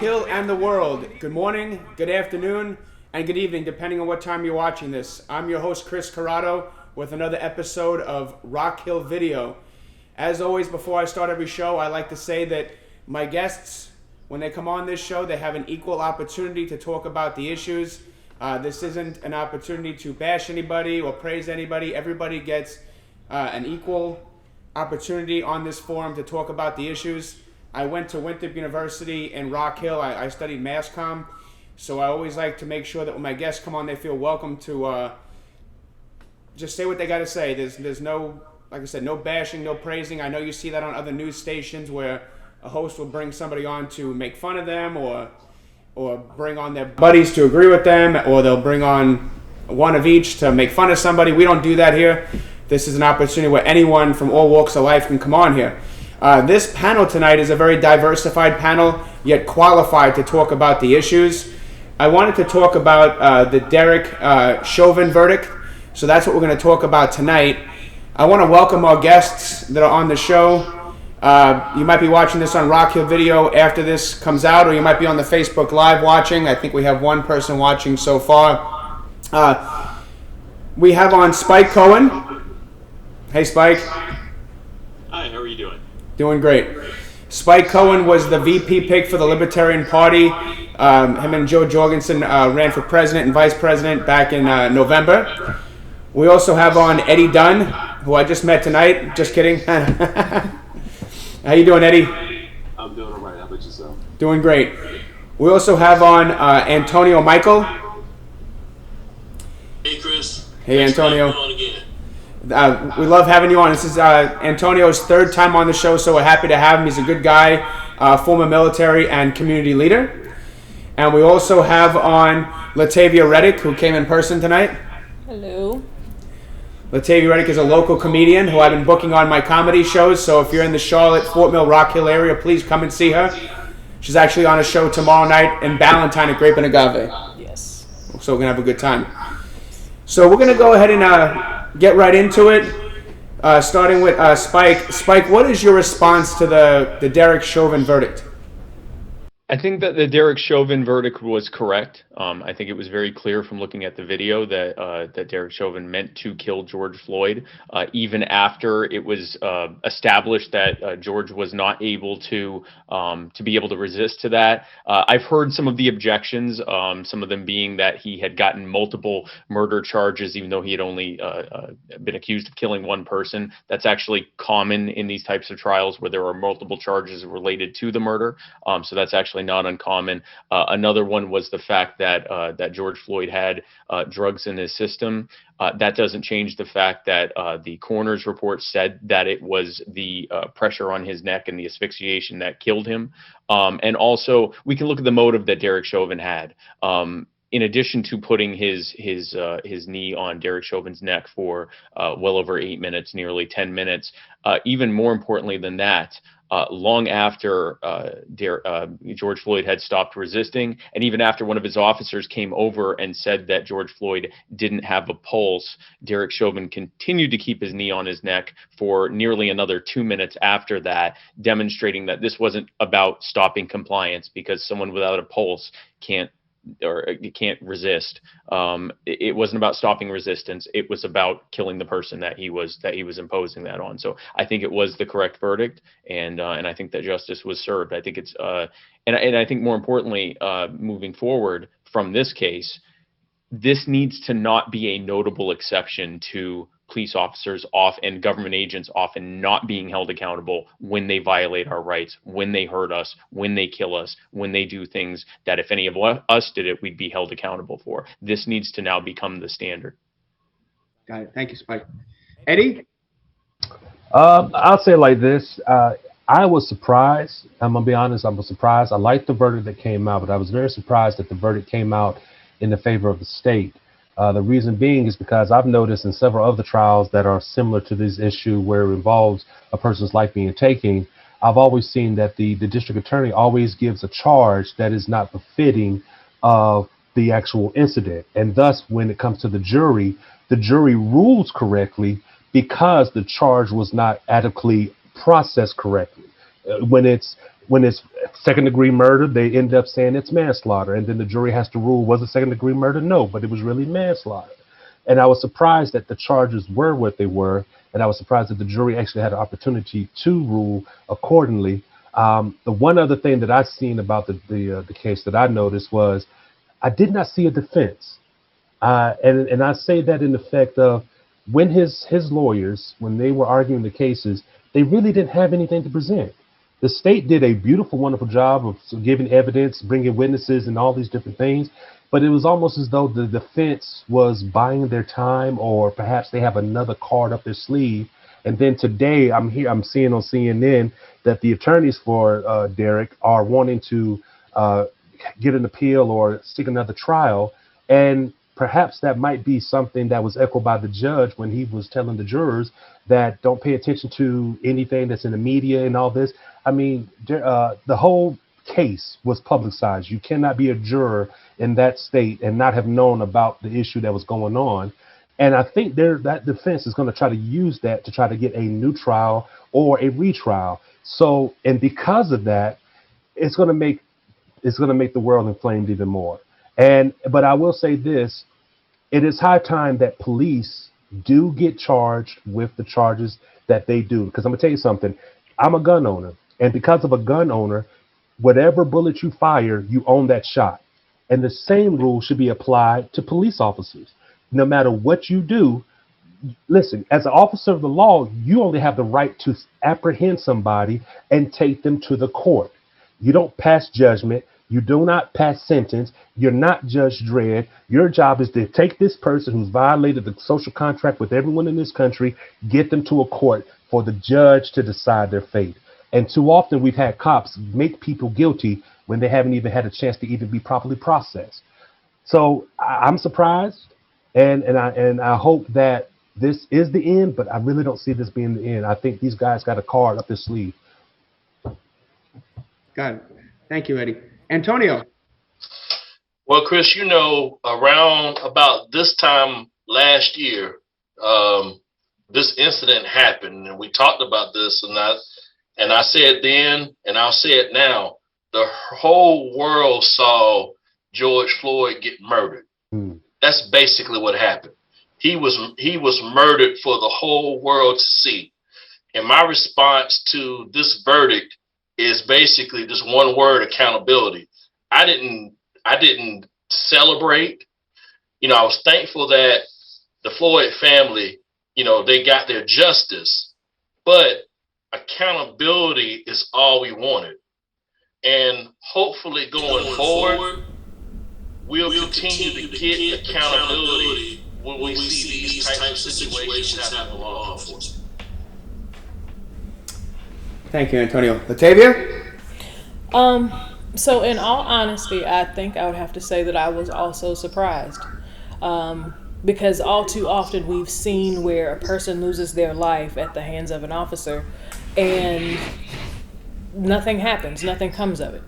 Hill and the world. Good morning, good afternoon, and good evening, depending on what time you're watching this. I'm your host, Chris Corrado, with another episode of Rock Hill Video. As always, before I start every show, I like to say that my guests, when they come on this show, they have an equal opportunity to talk about the issues. This isn't an opportunity to bash anybody or praise anybody. Everybody gets an equal opportunity on this forum to talk about the issues. I went to Winthrop University in Rock Hill. I studied mass comm, so I always like to make sure that when my guests come on, they feel welcome to just say what they got to say. There's no, like I said, no bashing, no praising. I know you see that on other news stations where a host will bring somebody on to make fun of them or bring on their buddies to agree with them, or they'll bring on one of each to make fun of somebody. We don't do that here. This is an opportunity where anyone from all walks of life can come on here. This panel tonight is a very diversified panel, yet qualified to talk about the issues. I wanted to talk about the Derek Chauvin verdict, so that's what we're going to talk about tonight. I want to welcome our guests that are on the show. You might be watching this on Rock Hill Video after this comes out, or you might be on the Facebook Live watching. I think we have one person watching so far. We have on Spike Cohen. Hey, Spike. Hi, how are you doing? Doing great. Spike Cohen was the VP pick for the Libertarian Party. Him and Joe Jorgensen ran for president and vice president back in November. We also have on Eddie Dunn, who I just met tonight. Just kidding. How you doing, Eddie? I'm doing all right. How about yourself? Doing great. We also have on Antonio Mickel. Hey, Chris. Hey, Thanks Antonio. for coming on again. We love having you on. This is Antonio's third time on the show, so we're happy to have him. He's a good guy, former military and community leader. And we also have on LaTavia Reddick, who came in person tonight. Hello. LaTavia Reddick is a local comedian who I've been booking on my comedy shows, so if you're in the Charlotte, Fort Mill, Rock Hill area, please come and see her. She's actually on a show tomorrow night in Ballantyne at Grape and Agave. Yes. So we're going to have a good time. So we're going to go ahead and get right into it, starting with Spike. Spike, what is your response to the Derek Chauvin verdict? I think that the Derek Chauvin verdict was correct. I think it was very clear from looking at the video that Derek Chauvin meant to kill George Floyd, even after it was established that George was not able to be able to resist to that. I've heard some of the objections, some of them being that he had gotten multiple murder charges, even though he had only been accused of killing one person. That's actually common in these types of trials where there are multiple charges related to the murder. So that's actually not uncommon. Another one was the fact that George Floyd had drugs in his system. That doesn't change the fact that the coroner's report said that it was the pressure on his neck and the asphyxiation that killed him. And also, we can look at the motive that Derek Chauvin had. In addition to putting his knee on Derek Chauvin's neck for well over 8 minutes, nearly 10 minutes, even more importantly than that, long after George Floyd had stopped resisting, and even after one of his officers came over and said that George Floyd didn't have a pulse, Derek Chauvin continued to keep his knee on his neck for nearly another 2 minutes after that, demonstrating that this wasn't about stopping compliance, because someone without a pulse can't resist. It wasn't about stopping resistance. It was about killing the person that he was imposing that on. So I think it was the correct verdict, and I think that justice was served. I think it's and I think more importantly, moving forward from this case, this needs to not be a notable exception to police officers and government agents often not being held accountable when they violate our rights, when they hurt us, when they kill us, when they do things that if any of us did it, we'd be held accountable for. This needs to now become the standard. Got it. Thank you, Spike. Eddie? I'll say it like this. I was surprised. I'm going to be honest. I was surprised. I liked the verdict that came out, but I was very surprised that the verdict came out in the favor of the state. The reason being is because I've noticed in several other trials that are similar to this issue where it involves a person's life being taken, I've always seen that the district attorney always gives a charge that is not befitting of the actual incident. And thus, when it comes to the jury rules correctly because the charge was not adequately processed correctly. When it's when it's second degree murder, they end up saying it's manslaughter. And then the jury has to rule, was it second degree murder? No, but it was really manslaughter. And I was surprised that the charges were what they were. And I was surprised that the jury actually had an opportunity to rule accordingly. The one other thing that I've seen about the case that I noticed was I did not see a defense. And I say that in effect of when his lawyers, when they were arguing the cases, they really didn't have anything to present. The state did a beautiful, wonderful job of giving evidence, bringing witnesses and all these different things. But it was almost as though the defense was buying their time, or perhaps they have another card up their sleeve. And then today I'm seeing on CNN that the attorneys for Derek are wanting to get an appeal or seek another trial. And perhaps that might be something that was echoed by the judge when he was telling the jurors that don't pay attention to anything that's in the media and all this. I mean, the whole case was publicized. You cannot be a juror in that state and not have known about the issue that was going on. And I think that defense is going to try to use that to try to get a new trial or a retrial. So, and because of that, it's going to make the world inflamed even more. But I will say this, it is high time that police do get charged with the charges that they do. Because I'm going to tell you something, I'm a gun owner. And because of a gun owner, whatever bullet you fire, you own that shot. And the same rule should be applied to police officers. No matter what you do, listen, as an officer of the law, you only have the right to apprehend somebody and take them to the court. You don't pass judgment. You do not pass sentence. You're not Judge Dredd. Your job is to take this person who's violated the social contract with everyone in this country, get them to a court for the judge to decide their fate. And too often we've had cops make people guilty when they haven't even had a chance to even be properly processed. So I'm surprised, and I hope that this is the end, but I really don't see this being the end. I think these guys got a card up their sleeve. Got it. Thank you, Eddie. Antonio. Well, Chris, around about this time last year, this incident happened, and we talked about this, and I said then, and I'll say it now, the whole world saw George Floyd get murdered. That's basically what happened. He was murdered for the whole world to see. And my response to this verdict is basically just one word: accountability. I didn't celebrate. I was thankful that the Floyd family, they got their justice, but accountability is all we wanted. And hopefully going forward, we'll continue to get accountability when we see these types of situations happen in law enforcement. Thank you, Antonio. LaTavia? So in all honesty, I think I would have to say that I was also surprised. Because all too often we've seen where a person loses their life at the hands of an officer and nothing happens, nothing comes of it,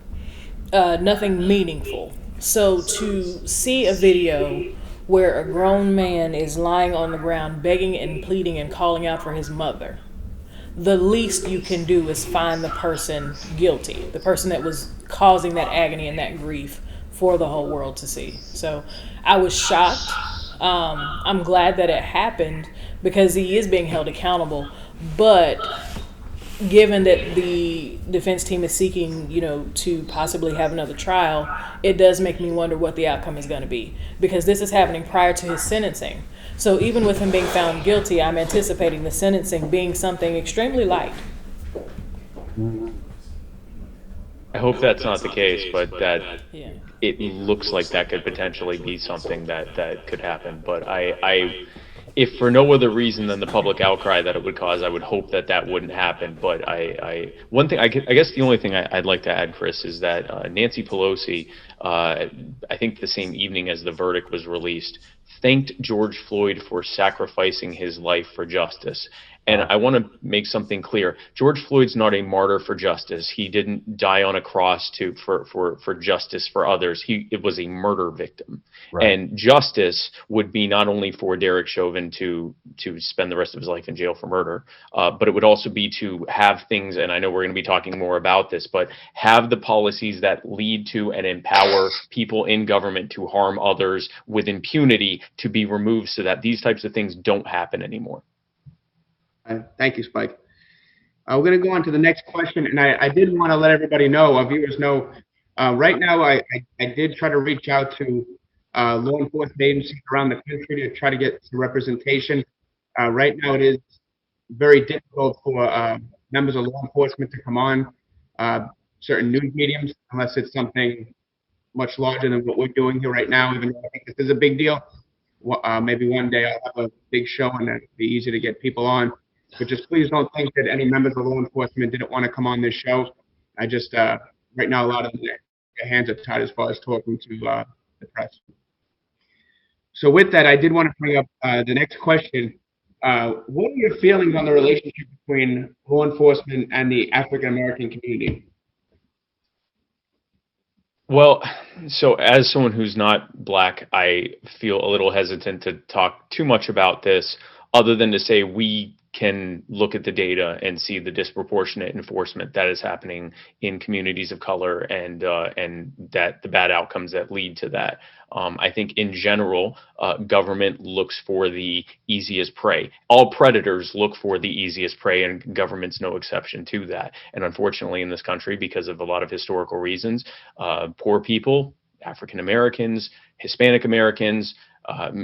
nothing meaningful. So to see a video where a grown man is lying on the ground begging and pleading and calling out for his mother, the least you can do is find the person guilty, the person that was causing that agony and that grief for the whole world to see. So I was shocked. I'm glad that it happened because he is being held accountable. But given that the defense team is seeking, to possibly have another trial, it does make me wonder what the outcome is going to be, because this is happening prior to his sentencing. So even with him being found guilty, I'm anticipating the sentencing being something extremely light. I hope that's not the case, but that it looks like that could potentially be something that could happen. But I if for no other reason than the public outcry that it would cause, I would hope that wouldn't happen. But one thing, I guess the only thing I'd like to add, Chris, is that Nancy Pelosi, I think the same evening as the verdict was released, thanked George Floyd for sacrificing his life for justice. And I want to make something clear. George Floyd's not a martyr for justice. He didn't die on a cross for justice for others. It was a murder victim. Right. And justice would be not only for Derek Chauvin to spend the rest of his life in jail for murder, but it would also be to have things, and I know we're going to be talking more about this, but have the policies that lead to and empower people in government to harm others with impunity to be removed so that these types of things don't happen anymore. Thank you, Spike. We're going to go on to the next question, and I did want to let everybody know, our viewers know, right now I did try to reach out to law enforcement agencies around the country to try to get some representation. Right now it is very difficult for members of law enforcement to come on certain news mediums unless it's something much larger than what we're doing here right now, even though I think this is a big deal. Maybe one day I'll have a big show and it'll be easy to get people on. But just please don't think that any members of law enforcement didn't want to come on this show. I just, right now, a lot of them, their hands are tied as far as talking to the press. So with that, I did want to bring up the next question. What are your feelings on the relationship between law enforcement and the African-American community? Well, so as someone who's not black, I feel a little hesitant to talk too much about this, other than to say we can look at the data and see the disproportionate enforcement that is happening in communities of color, and that the bad outcomes that lead to that. I think in general, government looks for the easiest prey. All predators look for the easiest prey, and government's no exception to that. And unfortunately, in this country, because of a lot of historical reasons, poor people, African Americans, Hispanic Americans,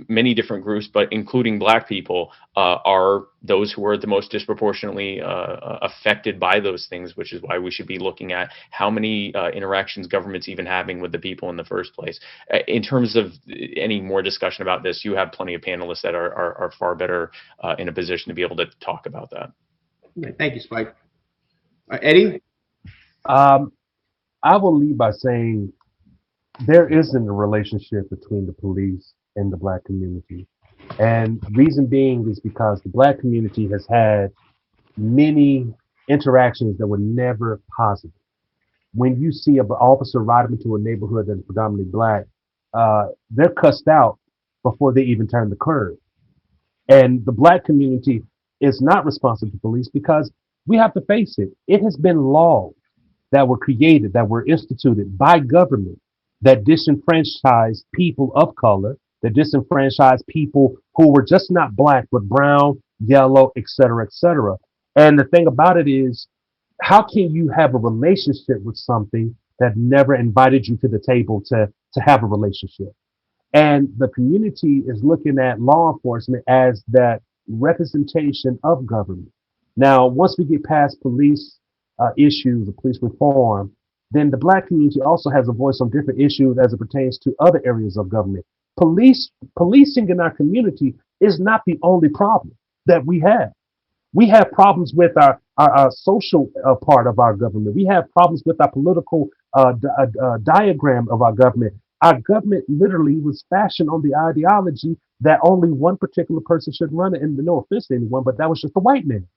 many different groups, but including black people, are those who are the most disproportionately affected by those things, which is why we should be looking at how many interactions government's even having with the people in the first place. In terms of any more discussion about this, you have plenty of panelists that are far better in a position to be able to talk about that. Thank you, Spike. Eddie? I will lead by saying there isn't a relationship between the police and the black community. And reason being is because the black community has had many interactions that were never positive. When you see an officer riding into a neighborhood that is predominantly black, they're cussed out before they even turn the curve. And the black community is not responsible to police because we have to face it. It has been laws that were created, that were instituted by government that disenfranchise people of color, that disenfranchise people who were just not black, but brown, yellow, et cetera, et cetera. And the thing about it is, how can you have a relationship with something that never invited you to the table to have a relationship? And the community is looking at law enforcement as that representation of government. Now, once we get past police issues, or police reform, then the black community also has a voice on different issues as it pertains to other areas of government. Policing in our community is not the only problem that we have. We have problems with our social part of our government. We have problems with our political diagram of our government. Our government literally was fashioned on the ideology that only one particular person should run it, and no offense to anyone, but that was just a white man.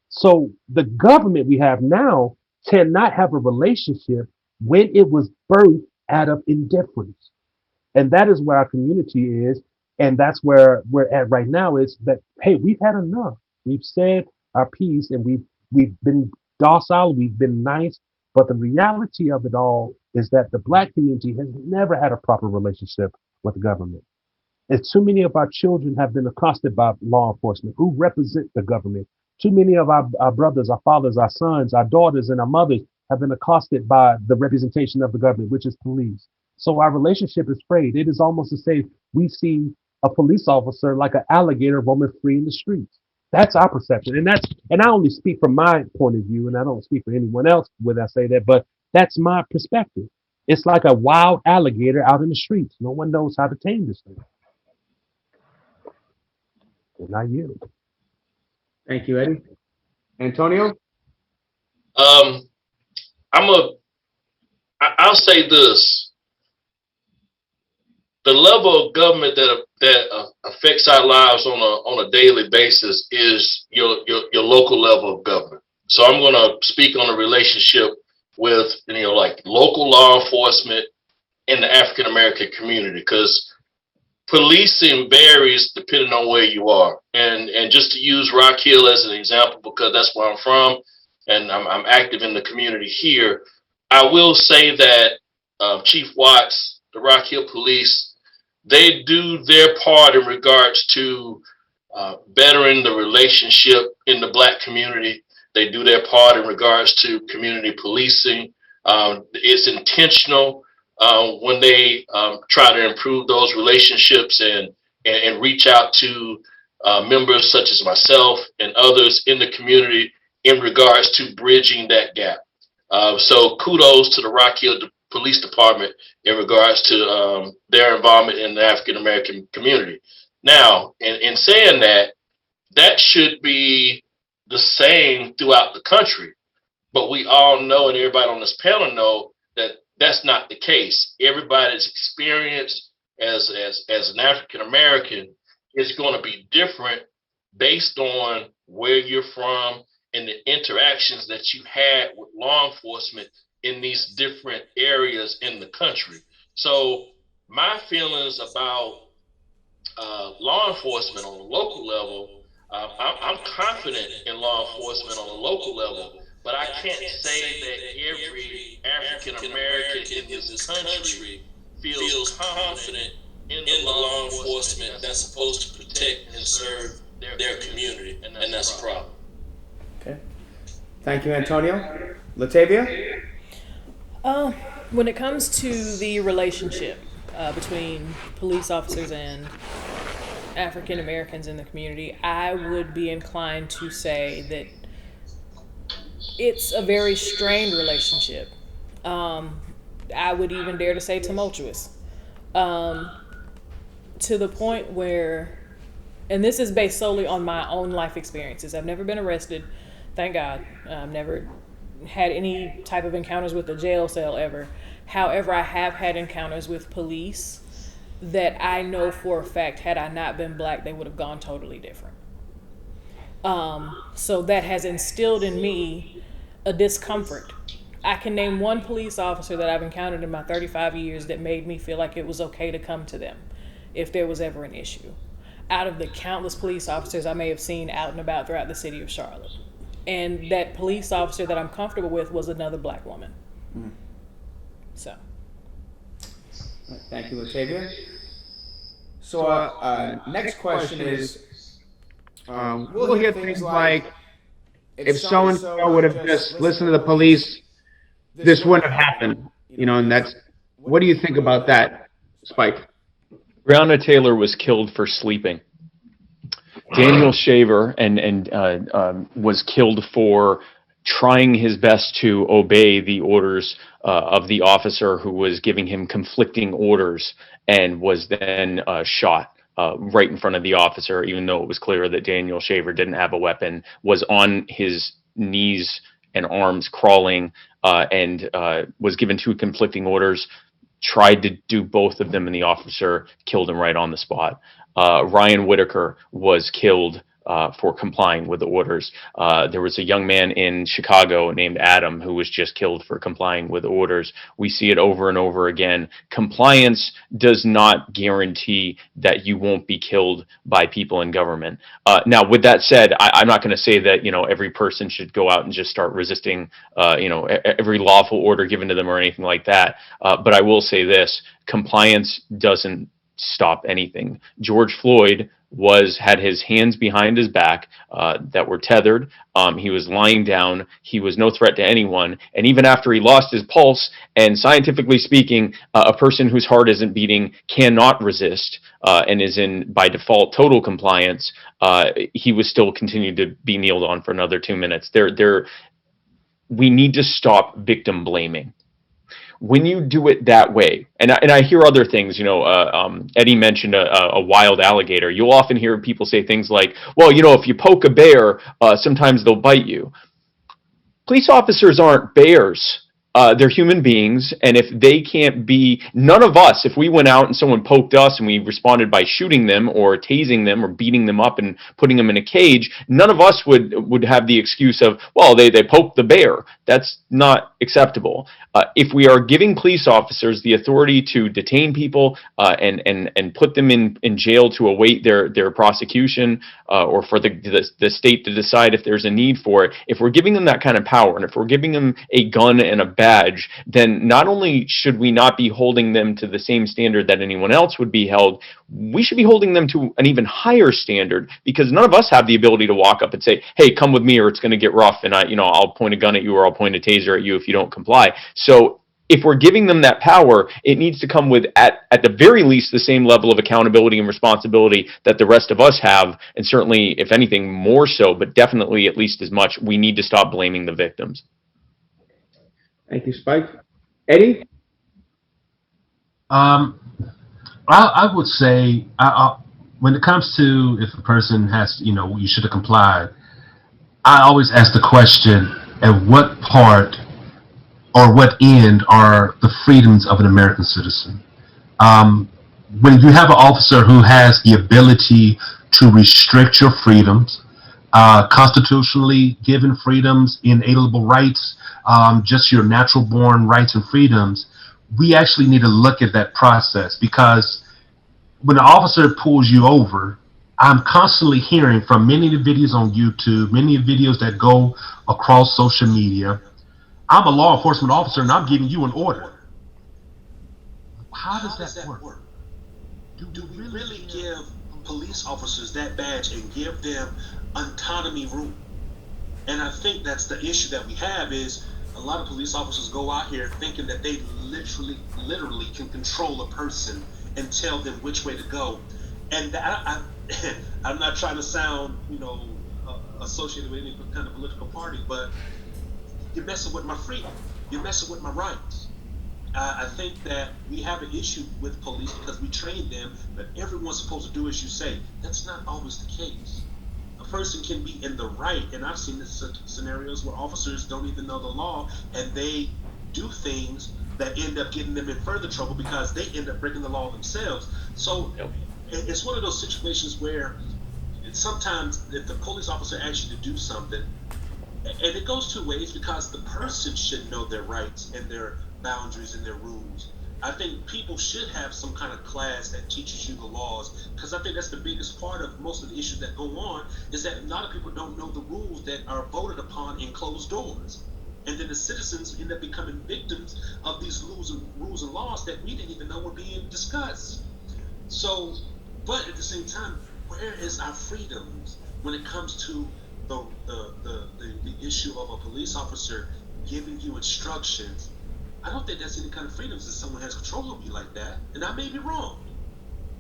So the government we have now cannot have a relationship when it was birthed out of indifference. And that is where our community is. And that's where we're at right now, is that, hey, we've had enough. We've said our piece, and we've been docile, we've been nice. But the reality of it all is that the black community has never had a proper relationship with the government. And too many of our children have been accosted by law enforcement who represent the government. Too many of our brothers, our fathers, our sons, our daughters, and our mothers have been accosted by the representation of the government, which is police. So our relationship is frayed. It is almost to say we see a police officer like an alligator roaming free in the streets. That's our perception. And I only speak from my point of view, and I don't speak for anyone else when I say that, but that's my perspective. It's like a wild alligator out in the streets. No one knows how to tame this thing. And I yield. Thank you, Eddie. Antonio? I'll say this. the level of government that affects our lives on a daily basis is your local level of government. So I'm going to speak on a relationship with like local law enforcement in the African American community, because policing varies depending on where you are. And just to use Rock Hill as an example, because that's where I'm from, and I'm active in the community here, I will say that Chief Watts, the Rock Hill Police, they do their part in regards to bettering the relationship in the Black community. They do their part in regards to community policing. It's intentional when they try to improve those relationships and reach out to members such as myself and others in the community in regards to bridging that gap. So kudos to the Rock Hill Police Department in regards to their involvement in the African American community. Now, in saying that, that should be the same throughout the country. But we all know, and everybody on this panel know, that that's not the case. Everybody's experience as an African American is going to be different based on where you're from and the interactions that you had with law enforcement in these different areas in the country. So my feelings about law enforcement on a local level, I'm confident in law enforcement on a local level, but I can't say that every African American in this country feels confident in the law enforcement that's supposed to protect and serve their community, and that's a problem. Okay. Thank you, Antonio. LaTavia? When it comes to the relationship between police officers and African Americans in the community, I would be inclined to say that it's a very strained relationship. I would even dare to say tumultuous. To the point where, and this is based solely on my own life experiences. I've never been arrested, thank God. I've never had any type of encounters with a jail cell ever. However, I have had encounters with police that I know for a fact, had I not been Black, they would have gone totally different. So that has instilled in me a discomfort. I can name one police officer that I've encountered in my 35 years that made me feel like it was okay to come to them if there was ever an issue, out of the countless police officers I may have seen out and about throughout the city of Charlotte. And that police officer that I'm comfortable with was another Black woman. Mm. So. Thank you, LaTavia. So next question is, we'll hear things like, if so-and-so would have just listened to the police, this wouldn't have happened. And that's, what do you think about that, Spike? Breonna Taylor was killed for sleeping. Daniel Shaver was killed for trying his best to obey the orders of the officer who was giving him conflicting orders, and was then shot right in front of the officer, even though it was clear that Daniel Shaver didn't have a weapon, was on his knees and arms crawling, and was given two conflicting orders, tried to do both of them, and the officer killed him right on the spot. Ryan Whitaker was killed for complying with the orders. There was a young man in Chicago named Adam who was just killed for complying with orders. We see it over and over again. Compliance does not guarantee that you won't be killed by people in government. Now, with that said, I'm not going to say that every person should go out and just start resisting every lawful order given to them or anything like that. But I will say this: compliance doesn't stop anything. George Floyd had his hands behind his back that were tethered. He was lying down. He was no threat to anyone. And even after he lost his pulse, and scientifically speaking, a person whose heart isn't beating cannot resist and is in, by default, total compliance, he was still continued to be kneeled on for another 2 minutes. We need to stop victim blaming. When you do it that way, and I hear other things, Eddie mentioned a wild alligator. You'll often hear people say things like, well, if you poke a bear, sometimes they'll bite you. Police officers aren't bears. they're human beings, and if they can't be, none of us, if we went out and someone poked us and we responded by shooting them or tasing them or beating them up and putting them in a cage, none of us would have the excuse of, well, they poked the bear. That's not acceptable. If we are giving police officers the authority to detain people and put them in jail to await their prosecution or for the state to decide if there's a need for it, if we're giving them that kind of power and if we're giving them a gun and a badge, then not only should we not be holding them to the same standard that anyone else would be held, we should be holding them to an even higher standard, because none of us have the ability to walk up and say, hey, come with me or it's going to get rough and I'll point a gun at you or I'll point a taser at you if you don't comply. So if we're giving them that power, it needs to come with, at the very least, the same level of accountability and responsibility that the rest of us have, and certainly, if anything, more so, but definitely at least as much. We need to stop blaming the victims. Thank you, Spike. Eddie? I would say, when it comes to if a person has, you should have complied, I always ask the question, at what part or what end are the freedoms of an American citizen? When you have an officer who has the ability to restrict your freedoms, constitutionally given freedoms, inalienable rights, just your natural born rights and freedoms, we actually need to look at that process, because when an officer pulls you over, I'm constantly hearing from many of the videos on YouTube, many of the videos that go across social media, I'm a law enforcement officer and I'm giving you an order. How does that work? Do we really give police officers that badge and give them autonomy room? And I think that's the issue that we have, is a lot of police officers go out here thinking that they literally can control a person and tell them which way to go. And I'm not trying to sound, associated with any kind of political party, but you're messing with my freedom. You're messing with my rights. I think that we have an issue with police because we train them that everyone's supposed to do as you say. That's not always the case. A person can be in the right, and I've seen this scenarios where officers don't even know the law and they do things that end up getting them in further trouble because they end up breaking the law themselves. So it's one of those situations where sometimes if the police officer asks you to do something, and it goes two ways, because the person should know their rights and their boundaries and their rules. I think people should have some kind of class that teaches you the laws, because I think that's the biggest part of most of the issues that go on, is that a lot of people don't know the rules that are voted upon in closed doors. And then the citizens end up becoming victims of these rules and laws that we didn't even know were being discussed. So, but at the same time, where is our freedoms when it comes to the issue of a police officer giving you instructions? I don't think that's any kind of freedoms if someone has control over you like that. And I may be wrong,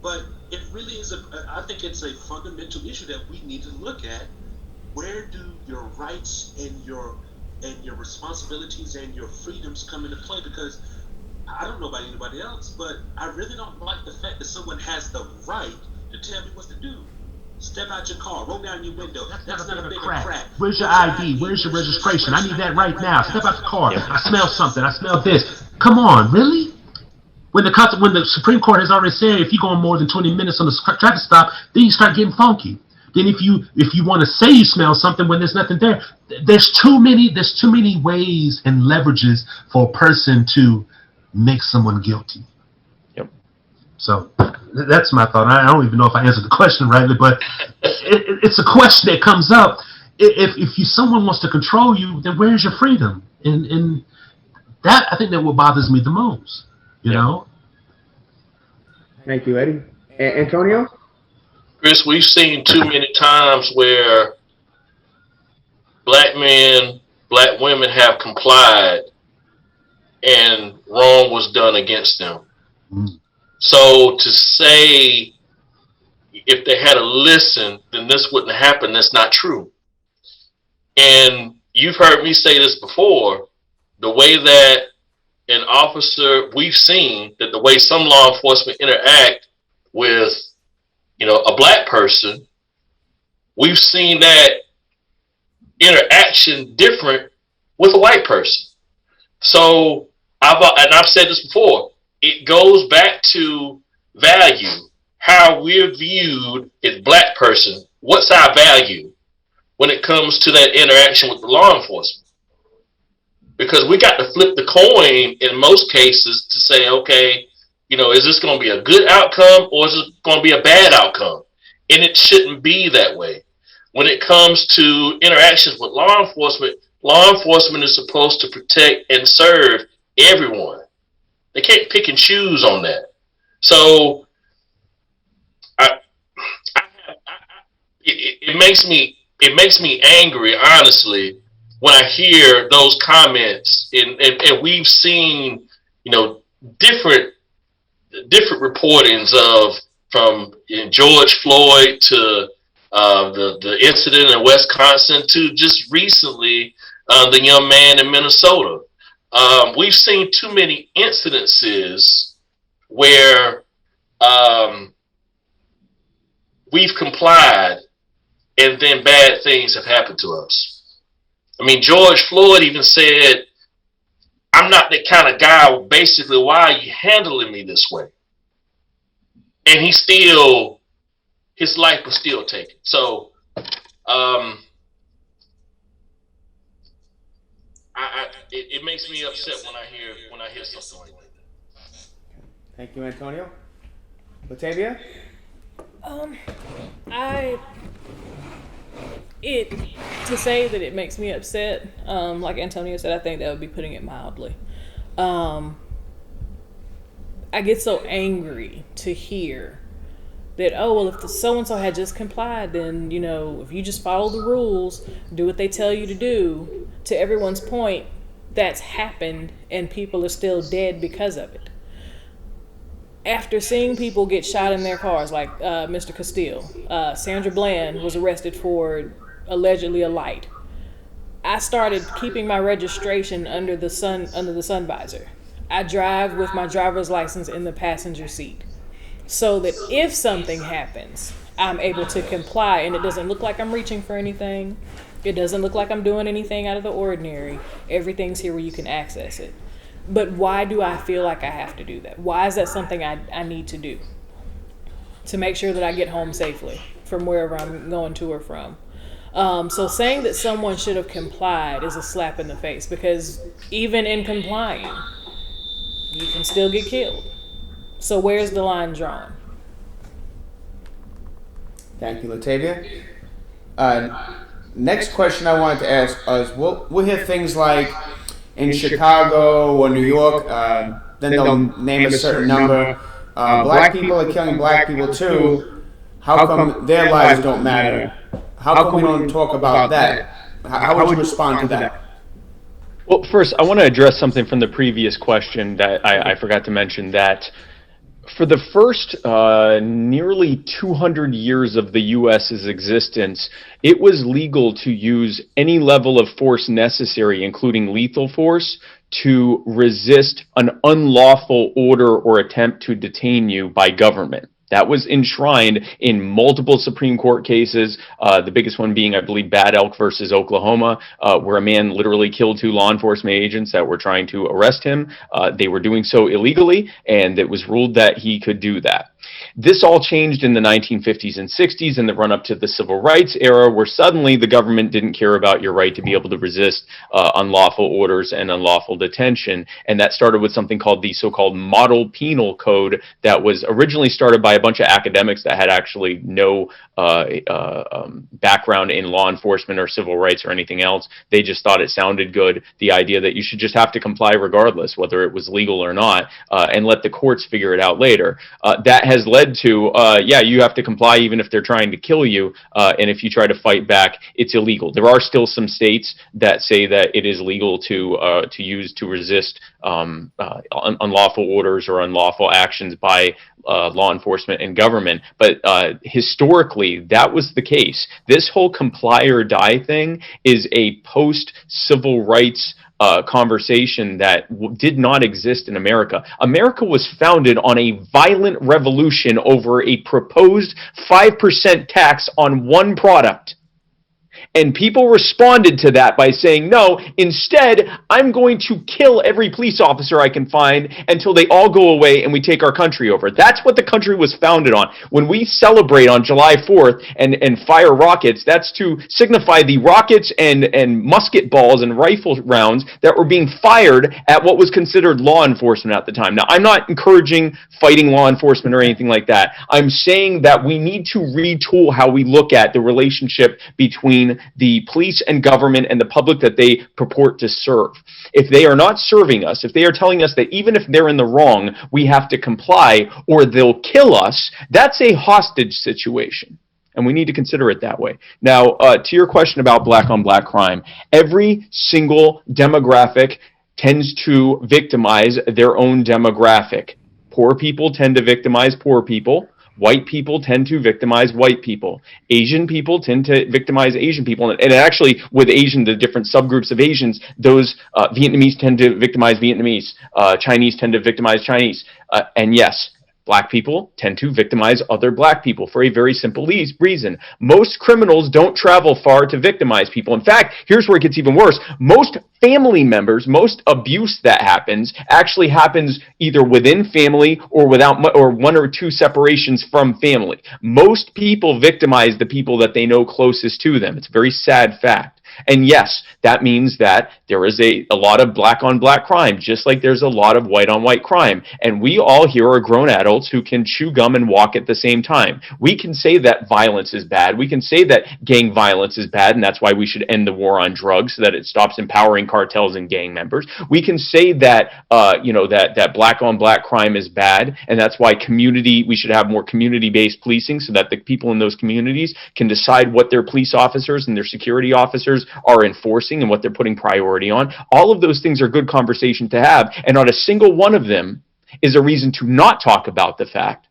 but it really is I think it's a fundamental issue that we need to look at. Where do your rights and your responsibilities and your freedoms come into play? Because I don't know about anybody else, but I really don't like the fact that someone has the right to tell me what to do. Step out your car, roll down your window. That's not a big crack. Where's your ID? Where's your registration? I need that right now. Step out the car. I smell something. I smell this. Come on, really? When the Supreme Court has already said if you're going more than 20 minutes on the traffic stop, then you start getting funky. Then if you want to say you smell something when there's nothing there, there's too many ways and leverages for a person to make someone guilty. Yep. So that's my thought. I don't even know if I answered the question rightly, but it's a question that comes up. If someone wants to control you, then where's your freedom? And that, I think, that what bothers me the most. You know. Thank you, Eddie. Antonio? Chris, we've seen too many times where black men, black women have complied and wrong was done against them. Mm. So to say if they had to listen, then this wouldn't happen, that's not true. And you've heard me say this before, the way that an officer, we've seen that the way some law enforcement interact with, a black person, we've seen that interaction different with a white person. So I've said this before. It goes back to value, how we're viewed as black person. What's our value when it comes to that interaction with the law enforcement? Because we got to flip the coin in most cases to say, okay, is this going to be a good outcome or is it going to be a bad outcome? And it shouldn't be that way. When it comes to interactions with law enforcement is supposed to protect and serve everyone. They can't pick and choose on that. So it makes me angry, honestly, when I hear those comments. And we've seen, different reportings from George Floyd to the incident in Wisconsin to just recently the young man in Minnesota. We've seen too many incidences where we've complied and then bad things have happened to us. I mean, George Floyd even said, "I'm not that kind of guy. Basically, why are you handling me this way?" And his life was still taken. So, it makes me upset when I hear something like that. Thank you, Antonio. LaTavia? To say that it makes me upset, like Antonio said, I think that would be putting it mildly. I get so angry to hear that, if the so-and-so had just complied, then, if you just follow the rules, do what they tell you to do, to everyone's point, that's happened and people are still dead because of it. After seeing people get shot in their cars, like Mr. Castile, Sandra Bland was arrested for allegedly a light. I started keeping my registration under the sun visor. I drive with my driver's license in the passenger seat, so that if something happens, I'm able to comply, and it doesn't look like I'm reaching for anything. It doesn't look like I'm doing anything out of the ordinary. Everything's here where you can access it. But why do I feel like I have to do that? Why is that something I need to do? To make sure that I get home safely from wherever I'm going to or from. So saying that someone should have complied is a slap in the face, because even in complying, you can still get killed. So where's the line drawn? Thank you, LaTavia. Next question I wanted to ask is, we'll hear things like in Chicago or New York, then they'll name a certain number. Black people are killing black people too. How come their lives don't matter? How come we don't talk about that? How would you respond to that? Well, first, I want to address something from the previous question that I forgot to mention, that for the first nearly 200 years of the U.S.'s existence, it was legal to use any level of force necessary, including lethal force, to resist an unlawful order or attempt to detain you by government. That was enshrined in multiple Supreme Court cases, the biggest one being, I believe, Bad Elk versus Oklahoma, where a man literally killed 2 law enforcement agents that were trying to arrest him. They were doing so illegally, and it was ruled that he could do that. This all changed in the 1950s and 60s in the run-up to the Civil Rights era, where suddenly the government didn't care about your right to be able to resist unlawful orders and unlawful detention. And that started with something called the so-called Model Penal Code that was originally started by a bunch of academics that had actually no background in law enforcement or civil rights or anything else. They just thought it sounded good, the idea that you should just have to comply regardless, whether it was legal or not, and let the courts figure it out later. That has led to, you have to comply even if they're trying to kill you, and if you try to fight back, it's illegal. There are still some states that say that it is legal to resist unlawful orders or unlawful actions by law enforcement and government, but historically that was the case. This whole comply or die thing is a post-civil rights conversation that did not exist in America. America was founded on a violent revolution over a proposed 5% tax on one product. And people responded to that by saying, no, instead, I'm going to kill every police officer I can find until they all go away and we take our country over. That's what the country was founded on. When we celebrate on July 4th and fire rockets, that's to signify the rockets and musket balls and rifle rounds that were being fired at what was considered law enforcement at the time. Now, I'm not encouraging fighting law enforcement or anything like that. I'm saying that we need to retool how we look at the relationship between the police and government and the public that they purport to serve. If they are not serving us, if they are telling us that even if they're in the wrong, we have to comply or they'll kill us, that's a hostage situation. And we need to consider it that way. Now, to your question about black on black crime, every single demographic tends to victimize their own demographic. Poor people tend to victimize poor people. White people tend to victimize white people. Asian people tend to victimize Asian people. And actually, with Asian, the different subgroups of Asians, those Vietnamese tend to victimize Vietnamese. Chinese tend to victimize Chinese. And yes, black people tend to victimize other black people for a very simple reason. Most criminals don't travel far to victimize people. In fact, here's where it gets even worse. Most family members, most abuse that happens actually happens either within family or or one or two separations from family. Most people victimize the people that they know closest to them. It's a very sad fact. And yes, that means that there is a lot of black on black crime, just like there's a lot of white on white crime. And we all here are grown adults who can chew gum and walk at the same time. We can say that violence is bad. We can say that gang violence is bad, and that's why we should end the war on drugs so that it stops empowering cartels and gang members. We can say that that black on black crime is bad, and that's why we should have more community-based policing so that the people in those communities can decide what their police officers and their security officers are enforcing and what they're putting priority on. All of those things are good conversation to have, and not a single one of them is a reason to not talk about the fact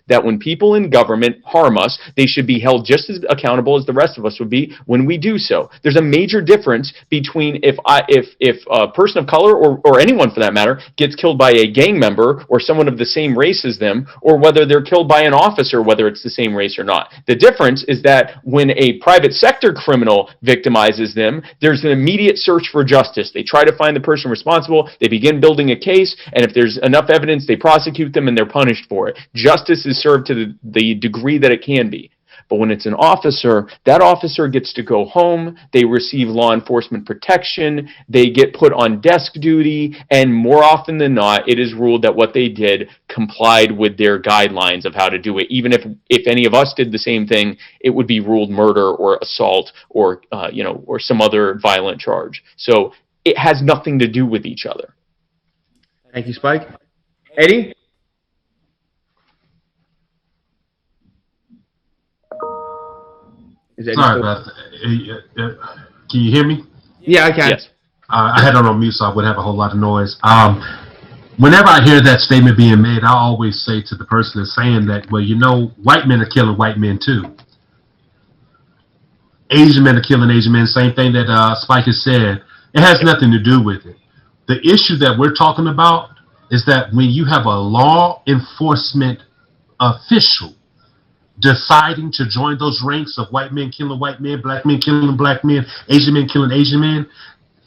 that when people in government harm us, they should be held just as accountable as the rest of us would be when we do so. There's a major difference between if a person of color or anyone for that matter gets killed by a gang member or someone of the same race as them, or whether they're killed by an officer, whether it's the same race or not. The difference is that when a private sector criminal victimizes them, there's an immediate search for justice. They try to find the person responsible, they begin building a case, and if there's enough evidence, they prosecute them and they're punished for it. Justice is served to the degree that it can be. But when it's an officer, that officer gets to go home, they receive law enforcement protection, they get put on desk duty, and more often than not, it is ruled that what they did complied with their guidelines of how to do it. Even if any of us did the same thing, it would be ruled murder or assault or some other violent charge. So it has nothing to do with each other. Thank you, Spike. Eddie? Sorry about that. Can you hear me? Yeah, I can. Yes. I had it on mute, so I wouldn't have a whole lot of noise. Whenever I hear that statement being made, I always say to the person that's saying that, well, white men are killing white men too. Asian men are killing Asian men, same thing that Spike has said. It has nothing to do with it. The issue that we're talking about is that when you have a law enforcement official deciding to join those ranks of white men killing white men, black men killing black men, Asian men killing Asian men,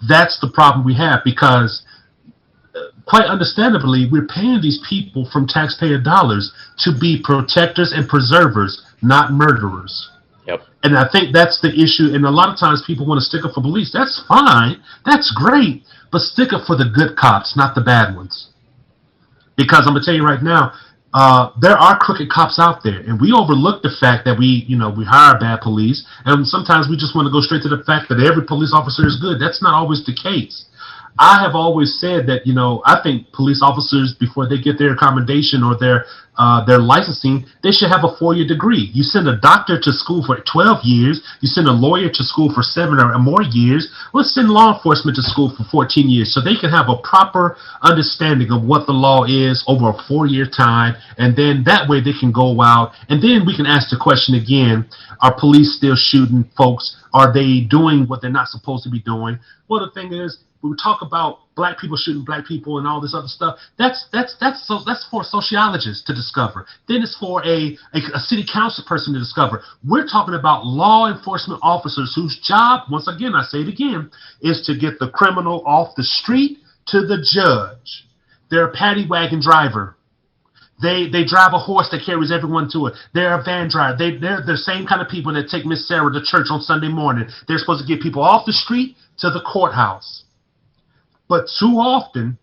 that's the problem we have, because quite understandably, we're paying these people from taxpayer dollars to be protectors and preservers, not murderers. Yep. And I think that's the issue. And a lot of times people want to stick up for police. That's fine. That's great. But stick up for the good cops, not the bad ones. Because I'm going to tell you right now, there are crooked cops out there, and we overlook the fact that we hire bad police, and sometimes we just want to go straight to the fact that every police officer is good. That's not always the case. I have always said that, I think police officers, before they get their commendation or their licensing, they should have a 4-year degree. You send a doctor to school for 12 years. You send a lawyer to school for 7 or more years. Let's send law enforcement to school for 14 years so they can have a proper understanding of what the law is over a 4-year time. And then that way they can go out. And then we can ask the question again, are police still shooting folks? Are they doing what they're not supposed to be doing? Well, the thing is, we talk about black people shooting black people and all this other stuff. That's for sociologists to discover. Then it's for a city council person to discover. We're talking about law enforcement officers whose job, once again, I say it again, is to get the criminal off the street to the judge. They're a paddy wagon driver. They drive a horse that carries everyone to it. They're a van driver. They're the same kind of people that take Miss Sarah to church on Sunday morning. They're supposed to get people off the street to the courthouse. But too often,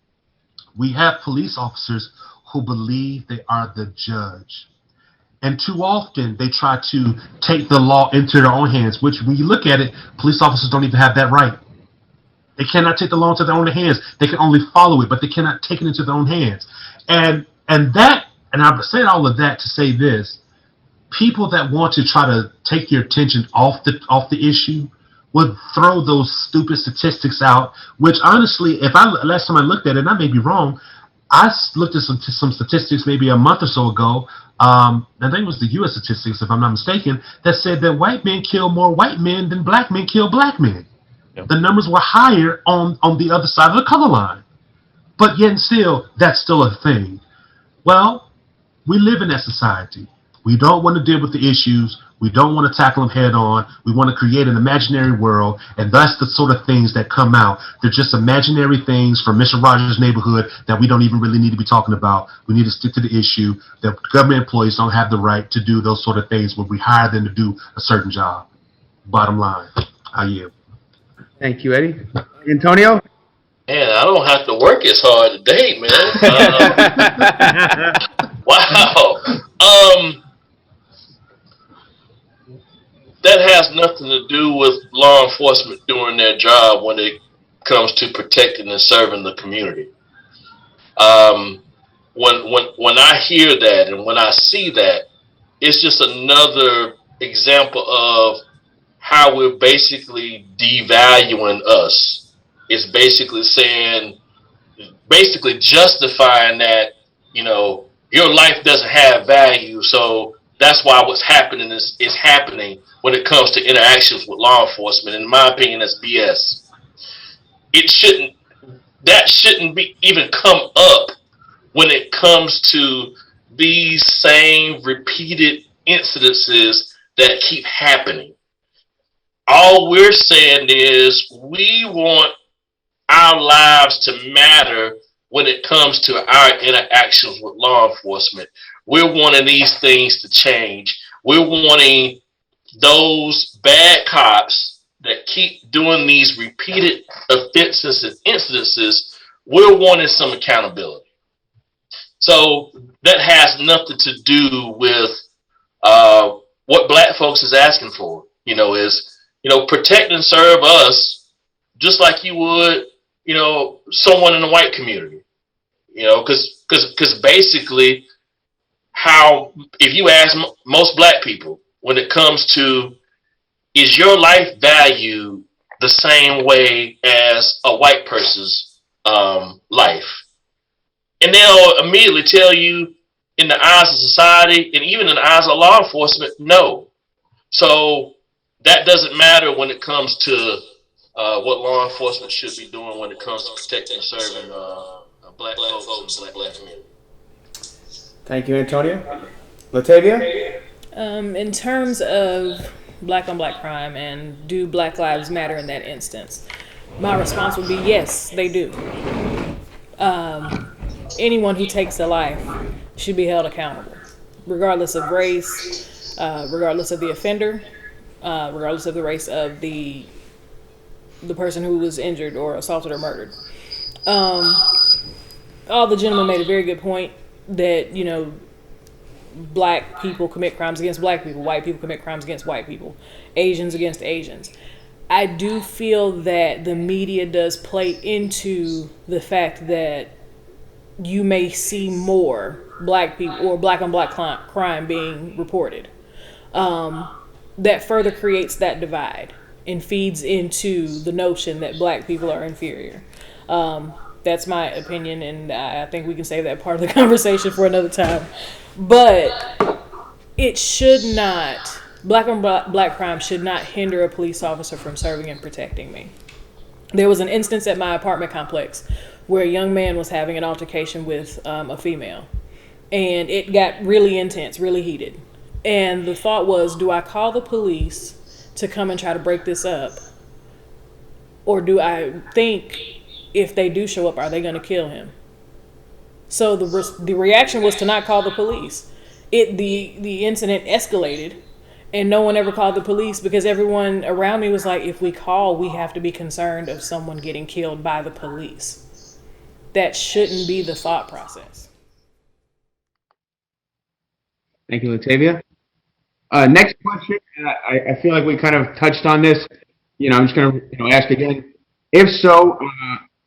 we have police officers who believe they are the judge. And too often, they try to take the law into their own hands, which when you look at it, police officers don't even have that right. They cannot take the law into their own hands. They can only follow it, but they cannot take it into their own hands. And I've said all of that to say this: people that want to try to take your attention off the issue would throw those stupid statistics out. Which honestly, last time I looked at it, and I may be wrong, I looked at some statistics maybe a month or so ago. I think it was the U.S. statistics, if I'm not mistaken, that said that white men kill more white men than black men kill black men. Yep. The numbers were higher on the other side of the color line. But yet and still, that's still a thing. Well, we live in that society. We don't want to deal with the issues. We don't want to tackle them head on. We want to create an imaginary world, and that's the sort of things that come out. They're just imaginary things from Mr. Rogers' neighborhood that we don't even really need to be talking about. We need to stick to the issue that government employees don't have the right to do those sort of things when we hire them to do a certain job. Bottom line, I yield. Thank you, Eddie. Antonio? Man, I don't have to work as hard today, man. Wow. That has nothing to do with law enforcement doing their job when it comes to protecting and serving the community. When I hear that and when I see that, it's just another example of how we're basically devaluing us. It's basically justifying that, your life doesn't have value, so that's why what's happening is happening when it comes to interactions with law enforcement. In my opinion, that's BS. That shouldn't be even come up when it comes to these same repeated incidences that keep happening. All we're saying is we want our lives to matter when it comes to our interactions with law enforcement. We're wanting these things to change. We're wanting those bad cops that keep doing these repeated offenses and incidences, we're wanting some accountability. So that has nothing to do with what black folks is asking for, protect and serve us just like you would, someone in the white community, because basically if you ask most black people when it comes to, is your life valued the same way as a white person's life? And they'll immediately tell you, in the eyes of society and even in the eyes of law enforcement, no. So that doesn't matter when it comes to what law enforcement should be doing when it comes to protecting and serving black folks and black community. Thank you, Antonio. LaTavia? In terms of black on black crime and do Black Lives Matter in that instance, my response would be yes, they do. Anyone who takes a life should be held accountable, regardless of race, regardless of the offender, regardless of the race of the person who was injured or assaulted or murdered. All the gentlemen made a very good point that, black people commit crimes against black people, white people commit crimes against white people, Asians against Asians. I do feel that the media does play into the fact that you may see more black people or black on black crime being reported. That further creates that divide and feeds into the notion that black people are inferior. That's my opinion, and I think we can save that part of the conversation for another time. But it should not, black on black crime should not hinder a police officer from serving and protecting me. There was an instance at my apartment complex where a young man was having an altercation with a female, and it got really intense, really heated. And the thought was, do I call the police to come and try to break this up? Or do I think if they do show up, are they going to kill him? So the reaction was to not call the police. The incident escalated, and no one ever called the police because everyone around me was like, if we call, we have to be concerned of someone getting killed by the police. That shouldn't be the thought process. Thank you, LaTavia. Next question, and I feel like we kind of touched on this. I'm just going to ask again. If so,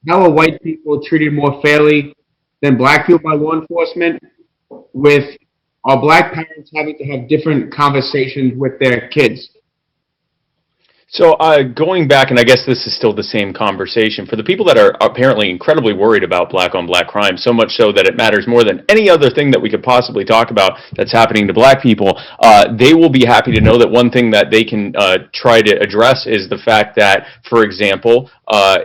how are white people treated more fairly than black people by law enforcement? Are black parents having to have different conversations with their kids? So going back, and I guess this is still the same conversation, for the people that are apparently incredibly worried about black-on-black crime, so much so that it matters more than any other thing that we could possibly talk about that's happening to black people, they will be happy to know that one thing that they can try to address is the fact that, for example,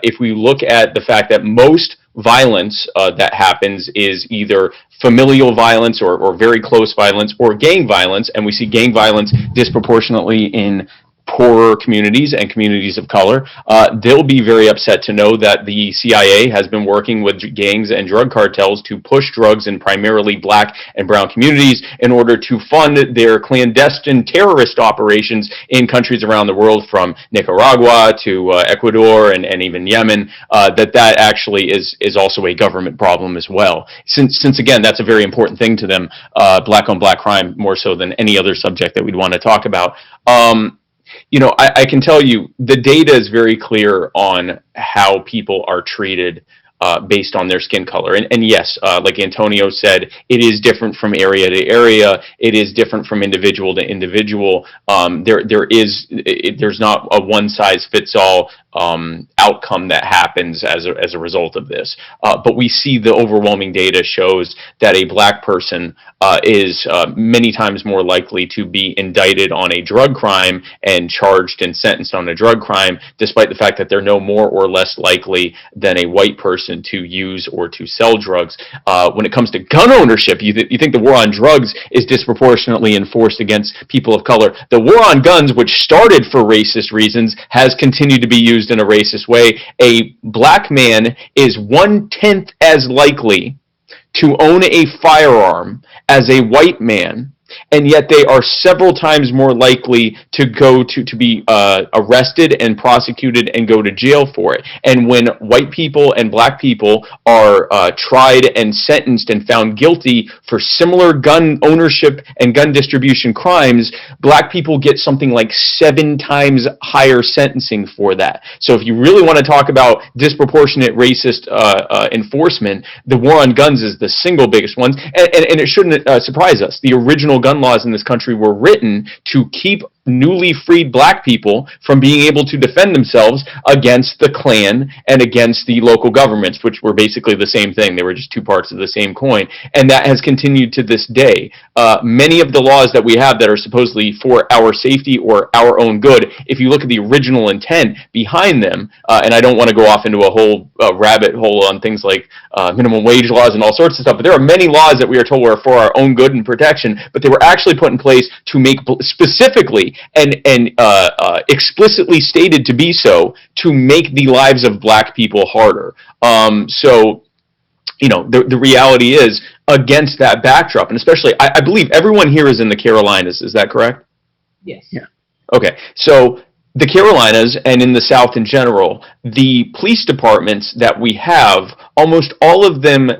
if we look at the fact that most violence that happens is either familial violence or very close violence or gang violence, and we see gang violence disproportionately in poorer communities and communities of color, they'll be very upset to know that the CIA has been working with gangs and drug cartels to push drugs in primarily black and brown communities in order to fund their clandestine terrorist operations in countries around the world, from Nicaragua to Ecuador and even Yemen, that actually is also a government problem as well. Since again, that's a very important thing to them, black on black crime, more so than any other subject that we'd want to talk about. I can tell you the data is very clear on how people are treated based on their skin color. And yes, like Antonio said, it is different from area to area. It is different from individual to individual. There's not a one-size-fits-all outcome that happens as a result of this. But we see the overwhelming data shows that a black person is many times more likely to be indicted on a drug crime and charged and sentenced on a drug crime, despite the fact that they're no more or less likely than a white person to use or to sell drugs. When it comes to gun ownership, you think the war on drugs is disproportionately enforced against people of color. The war on guns, which started for racist reasons, has continued to be used in a racist way. A black man is 1/10 as likely to own a firearm as a white man, and yet they are several times more likely to be arrested and prosecuted and go to jail for it. And when white people and black people are tried and sentenced and found guilty for similar gun ownership and gun distribution crimes, black people get something like 7 times higher sentencing for that. So if you really want to talk about disproportionate racist enforcement, the war on guns is the single biggest one. And it shouldn't surprise us. The original gun laws in this country were written to keep newly freed black people from being able to defend themselves against the Klan and against the local governments, which were basically the same thing. They were just two parts of the same coin. And that has continued to this day. Many of the laws that we have that are supposedly for our safety or our own good, if you look at the original intent behind them, and I don't want to go off into a whole rabbit hole on things like minimum wage laws and all sorts of stuff, but there are many laws that we are told were for our own good and protection, but they were actually put in place to make specifically and explicitly stated to be so, to make the lives of black people harder. The reality is, against that backdrop, and especially, I believe everyone here is in the Carolinas, is that correct? Yes. Yeah. Okay, so the Carolinas and in the South in general, the police departments that we have, almost all of them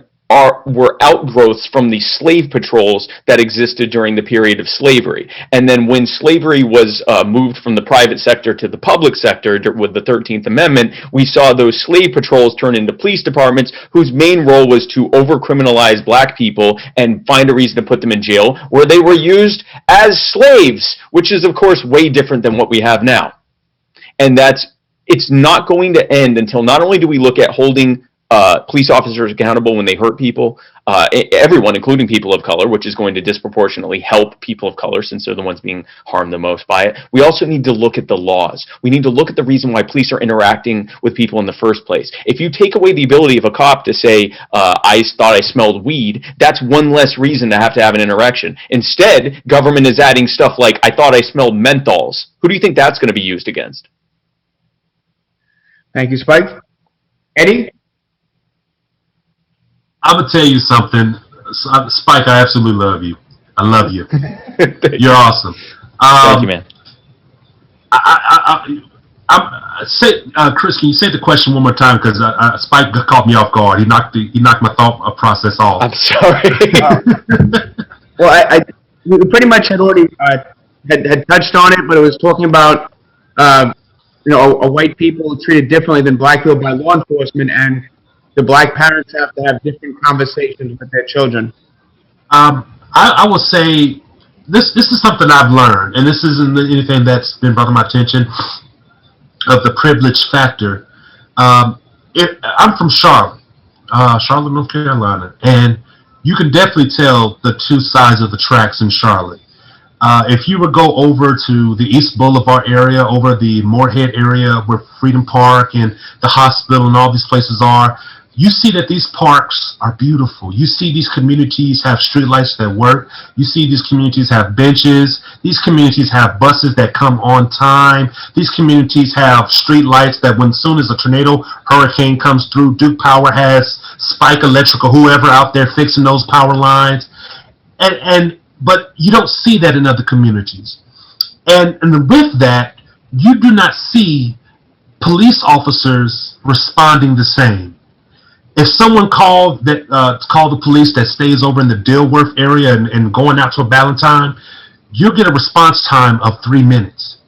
were outgrowths from the slave patrols that existed during the period of slavery. And then when slavery was moved from the private sector to the public sector with the 13th Amendment, we saw those slave patrols turn into police departments whose main role was to over-criminalize black people and find a reason to put them in jail, where they were used as slaves, which is, of course, way different than what we have now. And it's not going to end until not only do we look at holding police officers accountable when they hurt people, everyone, including people of color, which is going to disproportionately help people of color since they're the ones being harmed the most by it. We also need to look at the laws. We need to look at the reason why police are interacting with people in the first place. If you take away the ability of a cop to say, I thought I smelled weed, that's one less reason to have an interaction. Instead, government is adding stuff like, I thought I smelled menthols. Who do you think that's going to be used against? Thank you, Spike. Eddie? I'm gonna tell you something, Spike. I absolutely love you. I love you. You're awesome. Thank you, man. Chris, can you say the question one more time? Because Spike caught me off guard. He knocked my thought process off. I'm sorry. Well, we pretty much had already had touched on it, but it was talking about a white people treated differently than black people by law enforcement, and the black parents have to have different conversations with their children. I will say this is something I've learned, and this isn't anything that's been brought to my attention, of the privilege factor. I'm from Charlotte, North Carolina, and you can definitely tell the two sides of the tracks in Charlotte. If you would go over to the East Boulevard area, over the Moorhead area where Freedom Park and the hospital and all these places are, you see that these parks are beautiful. You see these communities have streetlights that work. You see these communities have benches. These communities have buses that come on time. These communities have streetlights that when soon as a tornado, hurricane comes through, Duke Power has Spike Electric or whoever out there fixing those power lines. But you don't see that in other communities. And with that, you do not see police officers responding the same. If someone called the police that stays over in the Dilworth area and going out to a Ballantyne, you'll get a response time of 3 minutes.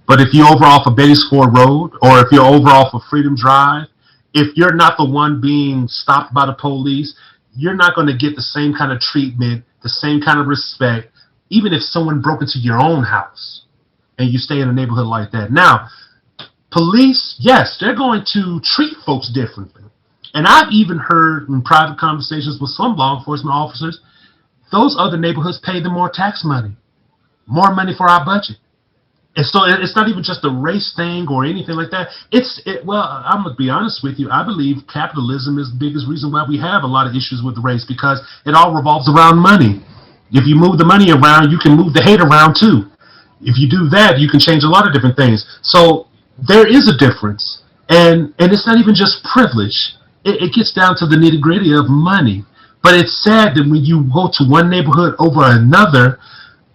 But if you're over off of Betty's Ford Road, or if you're over off of Freedom Drive, if you're not the one being stopped by the police, you're not going to get the same kind of treatment, the same kind of respect, even if someone broke into your own house and you stay in a neighborhood like that. Now, police, yes, they're going to treat folks differently. And I've even heard in private conversations with some law enforcement officers, those other neighborhoods pay them more tax money, more money for our budget. And so it's not even just a race thing or anything like that. Well, I'm going to be honest with you. I believe capitalism is the biggest reason why we have a lot of issues with race, because it all revolves around money. If you move the money around, you can move the hate around too. If you do that, you can change a lot of different things. So there is a difference. And it's not even just privilege. It gets down to the nitty-gritty of money. But it's sad that when you go to one neighborhood over another,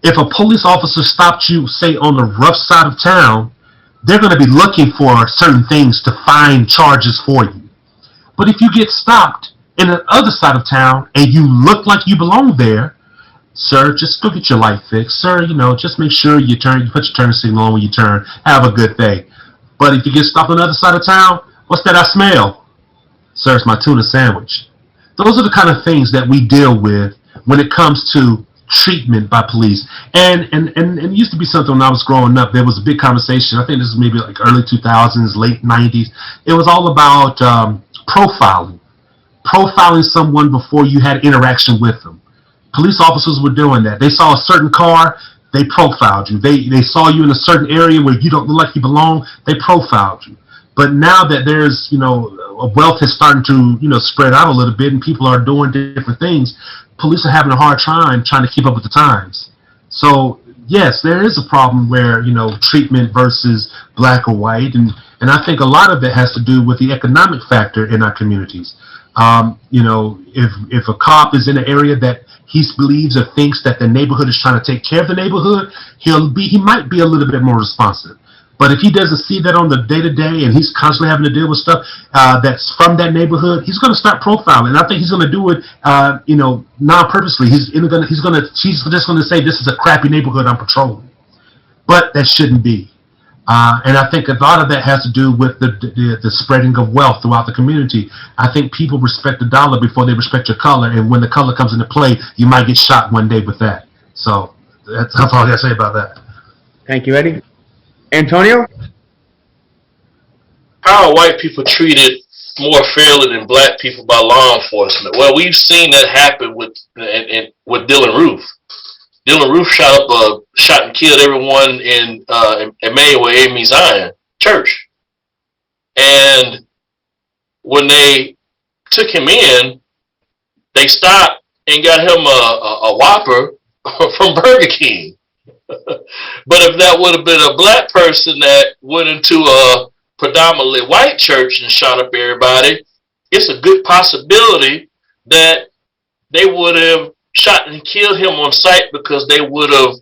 if a police officer stopped you, say, on the rough side of town, they're going to be looking for certain things to find charges for you. But if you get stopped in the other side of town and you look like you belong there, sir, just go get your light fixed. Sir, just make sure you put your turn signal on when you turn. Have a good day. But if you get stopped on the other side of town, what's that I smell? Sir, it's my tuna sandwich. Those are the kind of things that we deal with when it comes to treatment by police. And it used to be something when I was growing up. There was a big conversation. I think this is maybe like early 2000s, late 90s. It was all about profiling someone before you had interaction with them. Police officers were doing that. They saw a certain car, they profiled you. They saw you in a certain area where you don't look like you belong, they profiled you. But now that there's, a wealth is starting to, spread out a little bit and people are doing different things, police are having a hard time trying to keep up with the times. So, yes, there is a problem where, treatment versus black or white. And I think a lot of it has to do with the economic factor in our communities. If a cop is in an area that he believes or thinks that the neighborhood is trying to take care of the neighborhood, he might be a little bit more responsive. But if he doesn't see that on the day-to-day and he's constantly having to deal with stuff that's from that neighborhood, he's going to start profiling. And I think he's going to do it, non-purposely. He's just going to say, this is a crappy neighborhood I'm patrolling. But that shouldn't be. And I think a lot of that has to do with the spreading of wealth throughout the community. I think people respect the dollar before they respect your color. And when the color comes into play, you might get shot one day with that. So that's all I got to say about that. Thank you, Eddie. Antonio? How are white people treated more fairly than black people by law enforcement. Well, we've seen that happen with Dylan Roof. Dylan Roof shot and killed everyone in Emmanuel Amy Zion Church. And when they took him in, they stopped and got him a Whopper from Burger King. But if that would have been a black person that went into a predominantly white church and shot up everybody, it's a good possibility that they would have shot and killed him on sight because they would have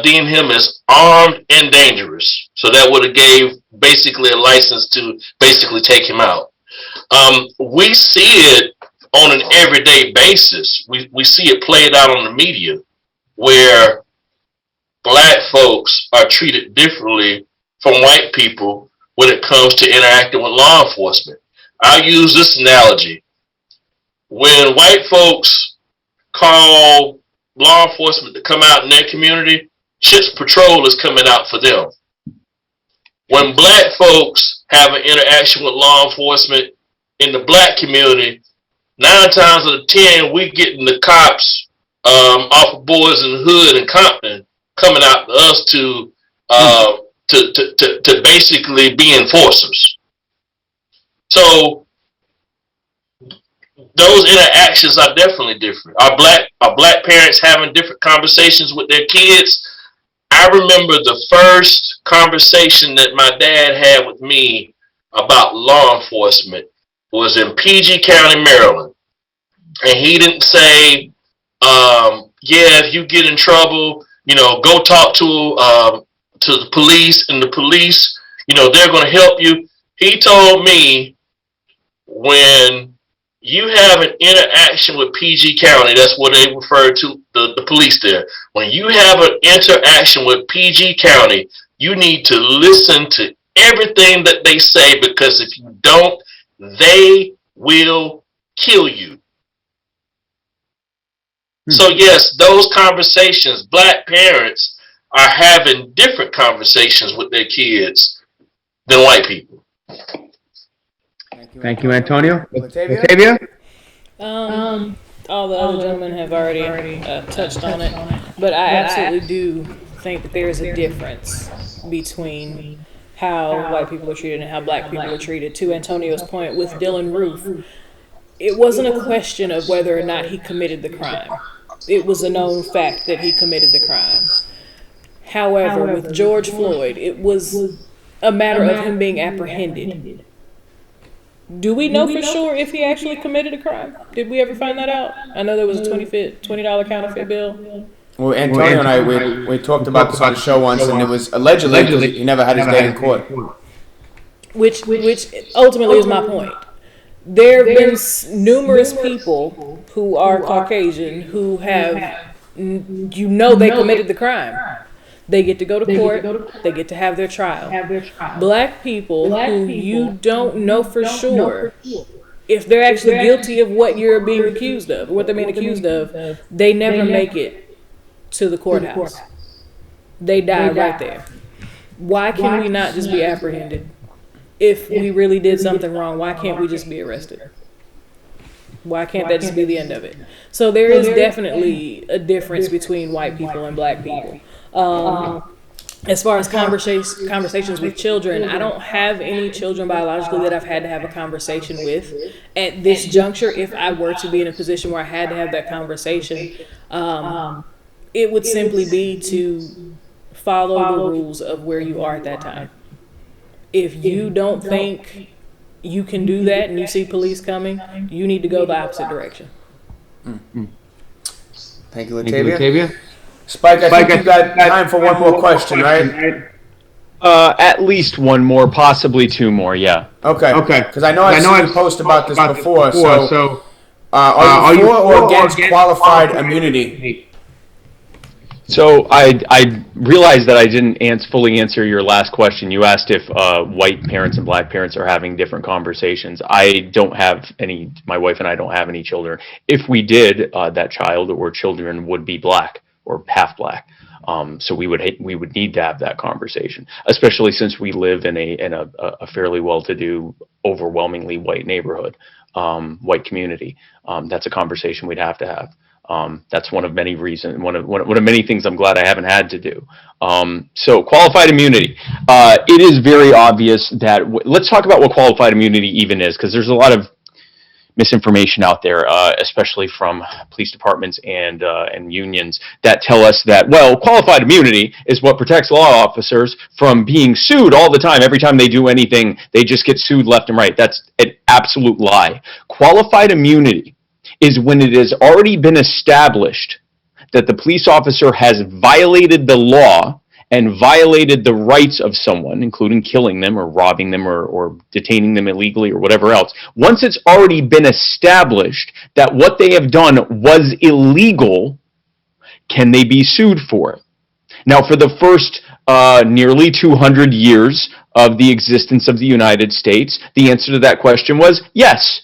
deemed him as armed and dangerous. So that would have gave basically a license to basically take him out. We see it on an everyday basis. We see it played out on the media where black folks are treated differently from white people when it comes to interacting with law enforcement. I'll use this analogy. When white folks call law enforcement to come out in their community, ship's patrol is coming out for them. When black folks have an interaction with law enforcement in the black community, 9 times out of 10, we getting the cops off of Boys in the Hood and Compton coming out to us to basically be enforcers. So those interactions are definitely different. Our black parents having different conversations with their kids. I remember the first conversation that my dad had with me about law enforcement was in PG County, Maryland. And he didn't say, yeah, if you get in trouble, go talk to the police, and the police, they're going to help you. He told me, when you have an interaction with PG County, that's what they refer to the police there. When you have an interaction with PG County, you need to listen to everything that they say, because if you don't, they will kill you. So yes, those conversations, black parents are having different conversations with their kids than white people. Thank you, Antonio. LaTavia? All the other gentlemen have already touched on it, but I absolutely do think that there is a difference between how white people are treated and how black people are treated. To Antonio's point with Dylan Roof, it wasn't a question of whether or not he committed the crime. It was a known fact that he committed the crime. However, with George Floyd, it was a matter of him being apprehended. Do we know for sure if he actually committed a crime? Did we ever find that out? I know there was a $20 counterfeit bill. Well, Antonio and I, we talked about this on the show once, and it was allegedly he never had his day in court. Which ultimately is my point. There have been numerous people who are Caucasian who have, they committed the crime. They get to go to court. They get to have their trial. Black people who you don't know for sure if they're actually guilty of what you're being accused of, what they're being accused of, they never make it to the courthouse. They die right there. Why can we not just be apprehended? If we really did something wrong, why can't we just be arrested? Why can't that just be the end of it? So there is definitely a difference between white people and black people. As far as conversations with children, I don't have any children biologically that I've had to have a conversation with. At this juncture, if I were to be in a position where I had to have that conversation, it would simply be to follow the rules of where you are at that time. If you don't think you can do that and you see police coming, you need to go the opposite direction. Thank you, LaTavia. Spike, I think you got time for one more question, right? At least one more, possibly two more, yeah. Okay. Because I know I've seen you post about this before, so are you for or against qualified immunity? So I realized that I didn't fully answer your last question. You asked if white parents and black parents are having different conversations. I don't have any, my wife and I don't have any children. If we did, that child or children would be black or half black. So we would need to have that conversation, especially since we live in a fairly well-to-do, overwhelmingly white neighborhood, white community. That's a conversation we'd have to have. That's one of many reasons, one of many things I'm glad I haven't had to do. So qualified immunity. It is very obvious that, let's talk about what qualified immunity even is, because there's a lot of misinformation out there, especially from police departments and unions that tell us that, well, qualified immunity is what protects law officers from being sued all the time. Every time they do anything, they just get sued left and right. That's an absolute lie. Qualified immunity is when it has already been established that the police officer has violated the law and violated the rights of someone, including killing them or robbing them or detaining them illegally or whatever else. Once it's already been established that what they have done was illegal, can they be sued for it? Now, for the first nearly 200 years of the existence of the United States, the answer to that question was yes.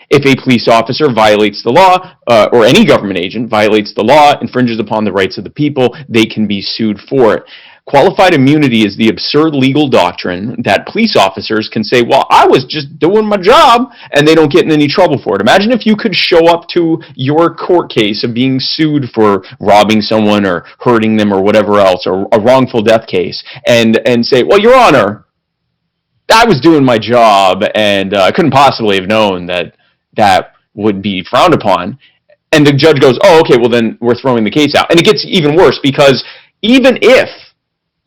If a police officer violates the law, or any government agent violates the law, infringes upon the rights of the people, they can be sued for it. Qualified immunity is the absurd legal doctrine that police officers can say, well, I was just doing my job, and they don't get in any trouble for it. Imagine if you could show up to your court case of being sued for robbing someone or hurting them or whatever else, or a wrongful death case, and say, well, Your Honor, I was doing my job, and I couldn't possibly have known that would be frowned upon. And the judge goes, oh, okay, well then we're throwing the case out. And it gets even worse, because even if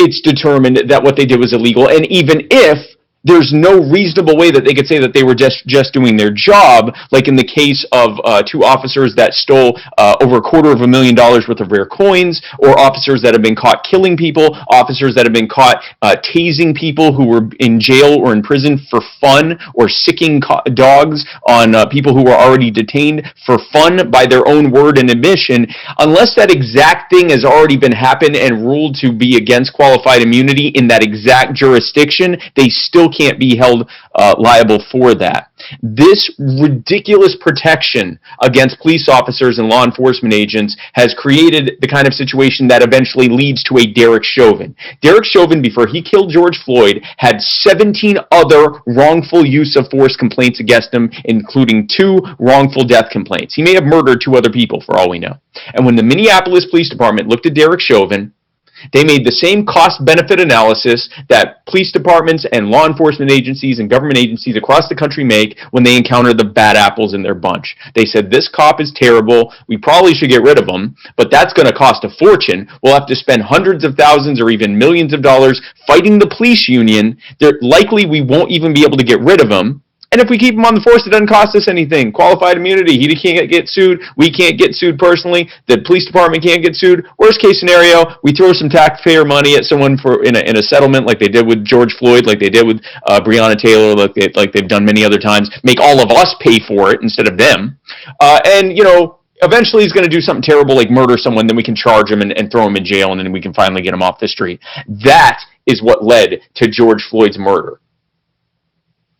it's determined that what they did was illegal, and even if there's no reasonable way that they could say that they were just doing their job, like in the case of two officers that stole over $250,000 worth of rare coins, or officers that have been caught killing people, officers that have been caught tasing people who were in jail or in prison for fun, or sicking dogs on people who were already detained for fun by their own word and admission. Unless that exact thing has already been happened and ruled to be against qualified immunity in that exact jurisdiction, they still can't be held liable for that. This ridiculous protection against police officers and law enforcement agents has created the kind of situation that eventually leads to a Derek Chauvin. Derek Chauvin, before he killed George Floyd, had 17 other wrongful use of force complaints against him, including 2 wrongful death complaints. He may have murdered 2 other people, for all we know. And when the Minneapolis Police Department looked at Derek Chauvin, they made the same cost-benefit analysis that police departments and law enforcement agencies and government agencies across the country make when they encounter the bad apples in their bunch. They said, this cop is terrible, we probably should get rid of him, but that's going to cost a fortune. We'll have to spend hundreds of thousands or even millions of dollars fighting the police union. Likely we won't even be able to get rid of him. And if we keep him on the force, it doesn't cost us anything. Qualified immunity, he can't get sued. We can't get sued personally. The police department can't get sued. Worst case scenario, we throw some taxpayer money at someone in a settlement, like they did with George Floyd, like they did with Breonna Taylor, like they've done many other times. Make all of us pay for it instead of them. And eventually he's going to do something terrible, like murder someone. Then we can charge him and throw him in jail, and then we can finally get him off the street. That is what led to George Floyd's murder.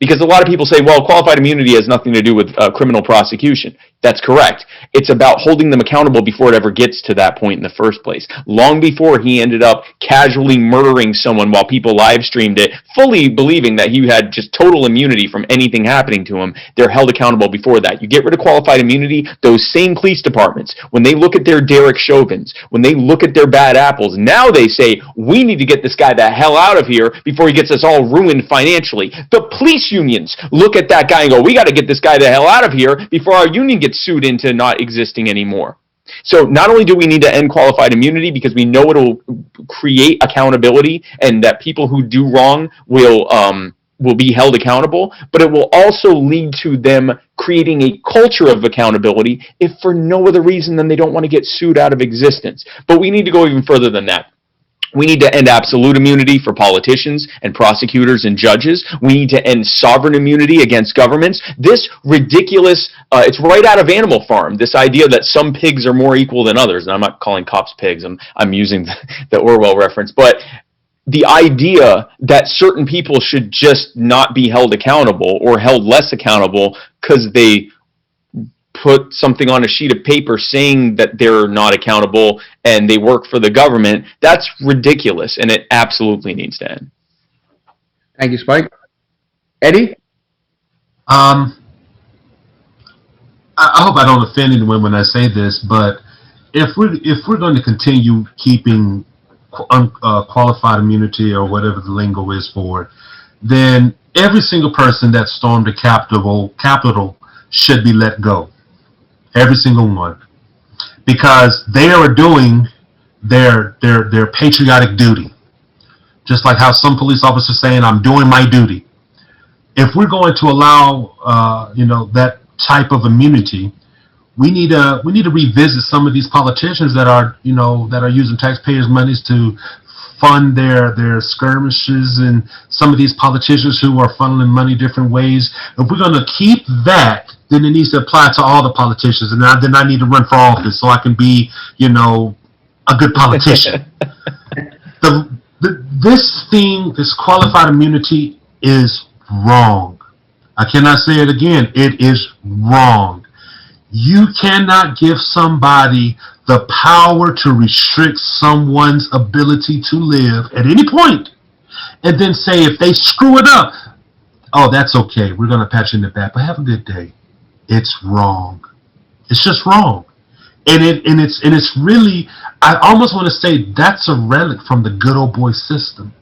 Because a lot of people say, well, qualified immunity has nothing to do with criminal prosecution. That's correct. It's about holding them accountable before it ever gets to that point in the first place. Long before he ended up casually murdering someone while people live streamed it, fully believing that he had just total immunity from anything happening to him, they're held accountable before that. You get rid of qualified immunity, those same police departments, when they look at their Derek Chauvins, when they look at their bad apples, now they say, we need to get this guy the hell out of here before he gets us all ruined financially. The police unions look at that guy and go, we got to get this guy the hell out of here before our union gets sued into not existing anymore. So not only do we need to end qualified immunity because we know it'll create accountability and that people who do wrong will be held accountable, but it will also lead to them creating a culture of accountability, if for no other reason than they don't want to get sued out of existence. But we need to go even further than that. We need to end absolute immunity for politicians and prosecutors and judges. We need to end sovereign immunity against governments. This ridiculous, it's right out of Animal Farm, this idea that some pigs are more equal than others. And I'm not calling cops pigs, I'm using the Orwell reference, but the idea that certain people should just not be held accountable or held less accountable because they put something on a sheet of paper saying that they're not accountable and they work for the government, that's ridiculous, and it absolutely needs to end. Thank you, Spike. Eddie? I hope I don't offend anyone when I say this, but if we're going to continue keeping qualified immunity or whatever the lingo is for it, then every single person that stormed the Capitol should be let go. Every single one, because they are doing their patriotic duty, just like how some police officers saying, "I'm doing my duty." If we're going to allow that type of immunity, we need to revisit some of these politicians that are using taxpayers' monies to fund their skirmishes, and some of these politicians who are funneling money different ways. If we're going to keep that, then it needs to apply to all the politicians, and then I need to run for office so I can be a good politician. This qualified immunity is wrong. I cannot say it again. It is wrong. You cannot give somebody the power to restrict someone's ability to live at any point, and then say if they screw it up, oh, that's okay, we're going to pat you in the back, but have a good day. It's wrong. It's just wrong. And it's really, I almost want to say that's a relic from the good old boy system.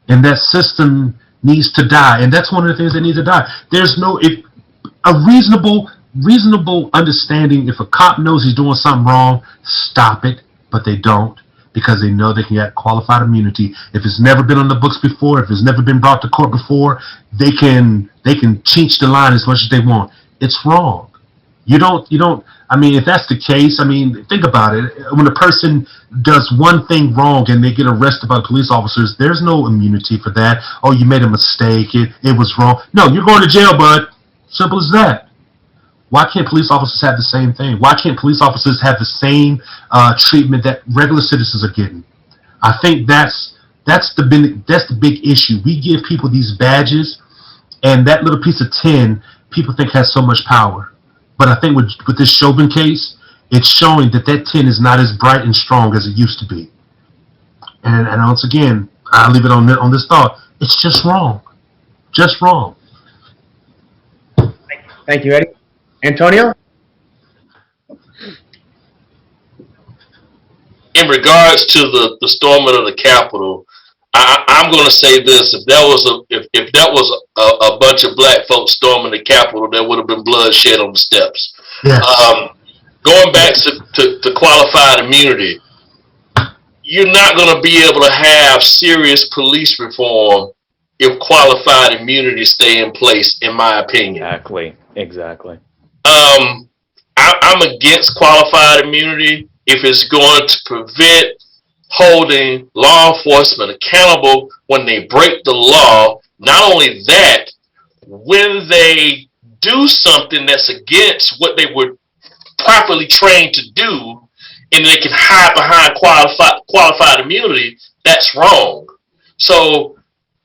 And that system needs to die. And that's one of the things that needs to die. There's a reasonable understanding. If a cop knows he's doing something wrong, stop it, but they don't, because they know they can get qualified immunity. If it's never been on the books before, if it's never been brought to court before, they can change the line as much as they want. It's wrong. You don't, if that's the case, think about it. When a person does one thing wrong and they get arrested by police officers, there's no immunity for that. Oh, you made a mistake. It was wrong. No, you're going to jail, bud. Simple as that. Why can't police officers have the same thing? Why can't police officers have the same treatment that regular citizens are getting? I think that's the big issue. We give people these badges, and that little piece of tin people think has so much power. But I think with this Chauvin case, it's showing that tin is not as bright and strong as it used to be. And once again, I'll leave it on this thought. It's just wrong. Just wrong. Thank you, Eddie. Antonio? In regards to the storming of the Capitol, I'm going to say this: if that was a bunch of black folks storming the Capitol, there would have been bloodshed on the steps. Yes. Going back to qualified immunity, you're not going to be able to have serious police reform if qualified immunity stay in place, in my opinion. Exactly. I'm against qualified immunity if it's going to prevent holding law enforcement accountable when they break the law. Not only that, when they do something that's against what they were properly trained to do, and they can hide behind qualified immunity, that's wrong. So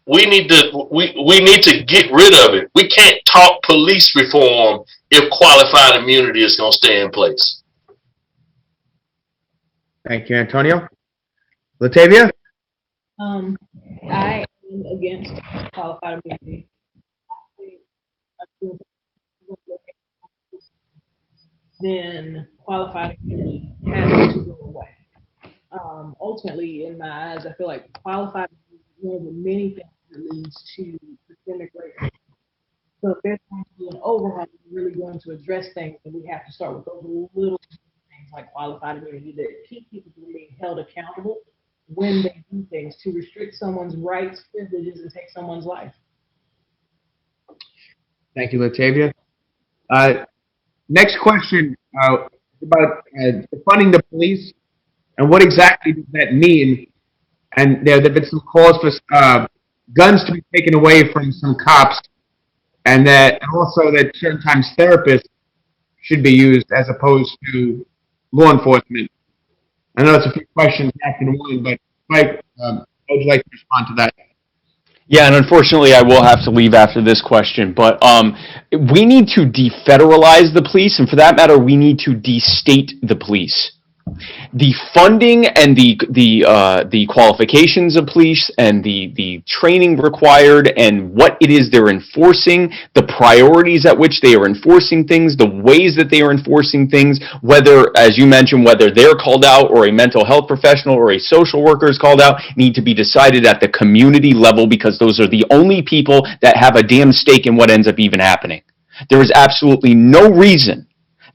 we need to get rid of it. We can't talk police reform if qualified immunity is going to stay in place. Thank you, Antonio. LaTavia? I am against qualified immunity. Then qualified immunity has to go away. Ultimately, in my eyes, I feel like qualified immunity is one of the many things that leads to systemic racism. So if there's going to be an overhaul, we're really going to address things, and we have to start with those little things like qualified immunity that keep people from being held accountable when they do things to restrict someone's rights, privileges, and take someone's life. Thank you, LaTavia. Next question about defunding the police, and what exactly does that mean? And there have been some calls for guns to be taken away from some cops, and also that certain times therapists should be used as opposed to law enforcement. I know it's a few questions back in one, but Mike, how would you like to respond to that? Yeah, and unfortunately, I will have to leave after this question. But we need to defederalize the police, and for that matter, we need to destate the police. The funding and the qualifications of police and the training required and what it is they're enforcing, the priorities at which they are enforcing things, the ways that they are enforcing things, whether, as you mentioned, whether they're called out or a mental health professional or a social worker is called out, need to be decided at the community level, because those are the only people that have a damn stake in what ends up even happening. There is absolutely no reason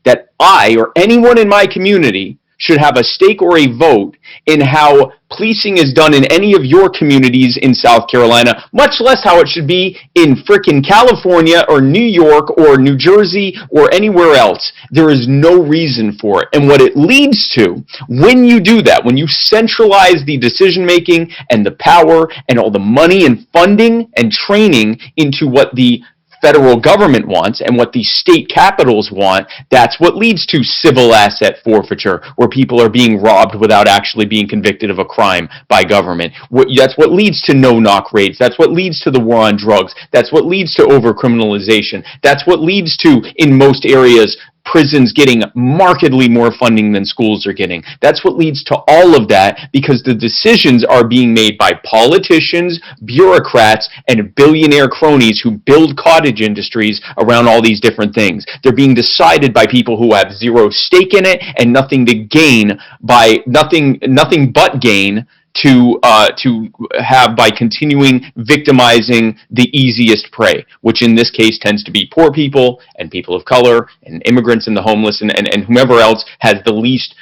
that I or anyone in my community should have a stake or a vote in how policing is done in any of your communities in South Carolina, much less how it should be in frickin' California or New York or New Jersey or anywhere else. There is no reason for it. And what it leads to, when you do that, when you centralize the decision-making and the power and all the money and funding and training into what the federal government wants and what the state capitals want, that's what leads to civil asset forfeiture, where people are being robbed without actually being convicted of a crime by government. That's what leads to no-knock raids. That's what leads to the war on drugs. That's what leads to overcriminalization. That's what leads to, in most areas, prisons getting markedly more funding than schools are getting. That's what leads to all of that, because the decisions are being made by politicians, bureaucrats, and billionaire cronies who build cottage industries around all these different things. They're being decided by people who have zero stake in it and nothing to gain by nothing but gain to have by continuing victimizing the easiest prey, which in this case tends to be poor people and people of color and immigrants and the homeless and whomever else has the least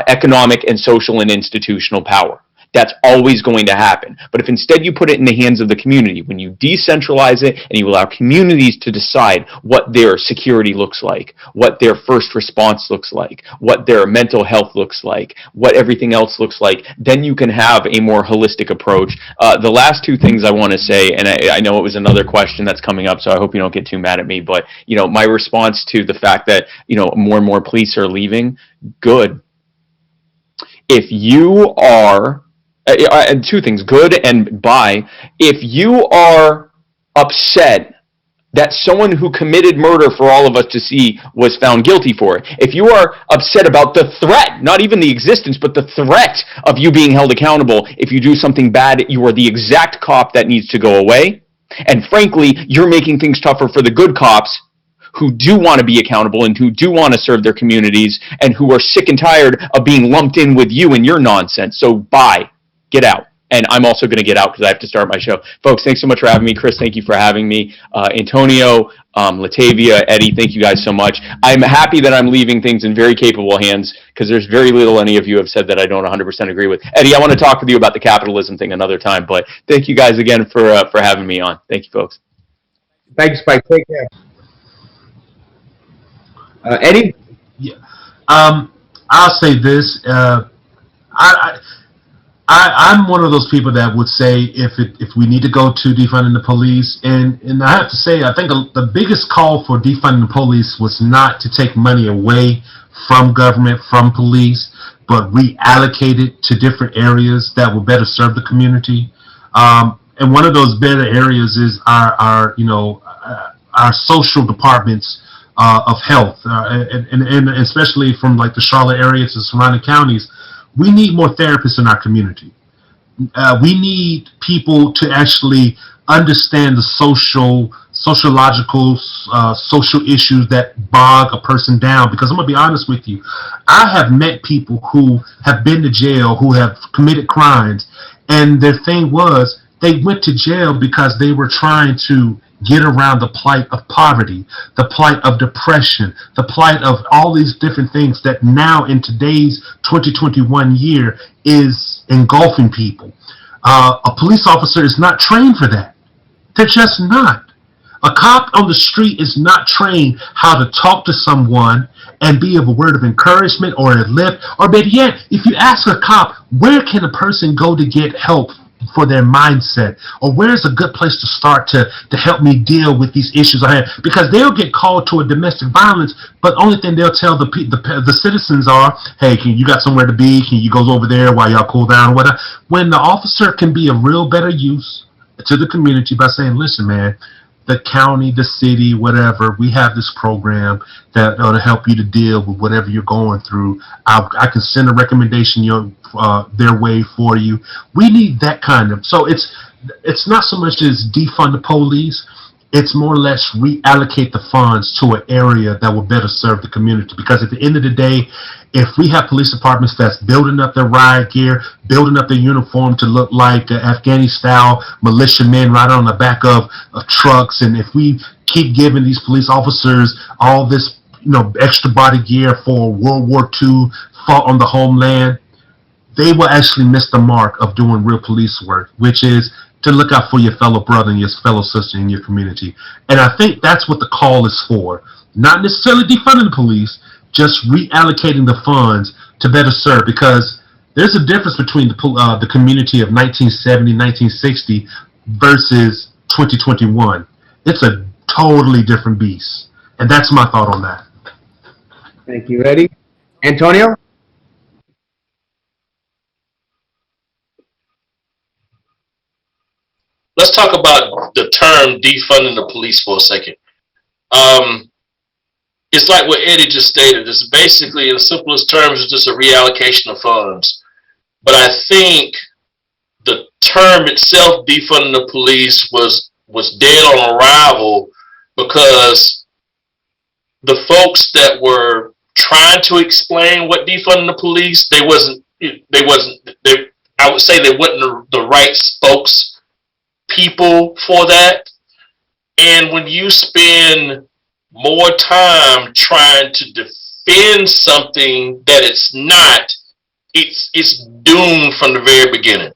economic and social and institutional power. That's always going to happen. But if instead you put it in the hands of the community, when you decentralize it and you allow communities to decide what their security looks like, what their first response looks like, what their mental health looks like, what everything else looks like, then you can have a more holistic approach. The last two things I want to say, and I know it was another question that's coming up, so I hope you don't get too mad at me, but my response to the fact that more and more police are leaving, good. If you are and two things, good and bye. If you are upset that someone who committed murder for all of us to see was found guilty for it, if you are upset about the threat, not even the existence, but the threat of you being held accountable, if you do something bad, you are the exact cop that needs to go away. And frankly, you're making things tougher for the good cops who do want to be accountable and who do want to serve their communities and who are sick and tired of being lumped in with you and your nonsense. So bye. Get out. And I'm also going to get out because I have to start my show. Folks, thanks so much for having me. Chris, thank you for having me. Antonio, LaTavia, Eddie, thank you guys so much. I'm happy that I'm leaving things in very capable hands, because there's very little any of you have said that I don't 100% agree with. Eddie, I want to talk with you about the capitalism thing another time, but thank you guys again for having me on. Thank you, folks. Thanks, Spike. Take care. Eddie? Yeah. I'll say this. I'm one of those people that would say if we need to go to defunding the police, and I have to say, I think the biggest call for defunding the police was not to take money away from government, from police, but reallocate it to different areas that will better serve the community. And one of those better areas is our social departments of health, and especially from like the Charlotte area to surrounding counties. We need more therapists in our community. We need people to actually understand the sociological, social issues that bog a person down. Because I'm going to be honest with you, I have met people who have been to jail, who have committed crimes, and their thing was they went to jail because they were trying to get around the plight of poverty, the plight of depression, the plight of all these different things that now in today's 2021 year is engulfing people. A police officer is not trained for that. They're just not. A cop on the street is not trained how to talk to someone and be of a word of encouragement or a lift. Or better yet, if you ask a cop, where can a person go to get help for their mindset, or where's a good place to start to help me deal with these issues I have? Because they'll get called to a domestic violence, but the only thing they'll tell the citizens are, hey, you got somewhere to be? Can you go over there while y'all cool down or whatever? When the officer can be a real better use to the community by saying, listen, man, the county, the city, whatever, we have this program that will help you to deal with whatever you're going through. I can send a recommendation their way for you. We need that kind of. So it's not so much as defund the police. It's more or less reallocate the funds to an area that will better serve the community. Because at the end of the day, if we have police departments that's building up their riot gear, building up their uniform to look like Afghani-style militiamen right on the back of trucks, and if we keep giving these police officers all this, extra body gear for World War II, fought on the homeland, they will actually miss the mark of doing real police work, which is to look out for your fellow brother and your fellow sister in your community. And I think that's what the call is for. Not necessarily defunding the police, just reallocating the funds to better serve, because there's a difference between the community of 1970, 1960 versus 2021. It's a totally different beast. And that's my thought on that. Thank you, Eddie. Antonio? Let's talk about the term defunding the police for a second. It's like what Eddie just stated. It's basically, in the simplest terms, it's just a reallocation of funds. But I think the term itself, defunding the police, was dead on arrival, because the folks that were trying to explain what defunding the police, I would say they wasn't the right spokespeople for that. And when you spend more time trying to defend something that it's not, it's doomed from the very beginning.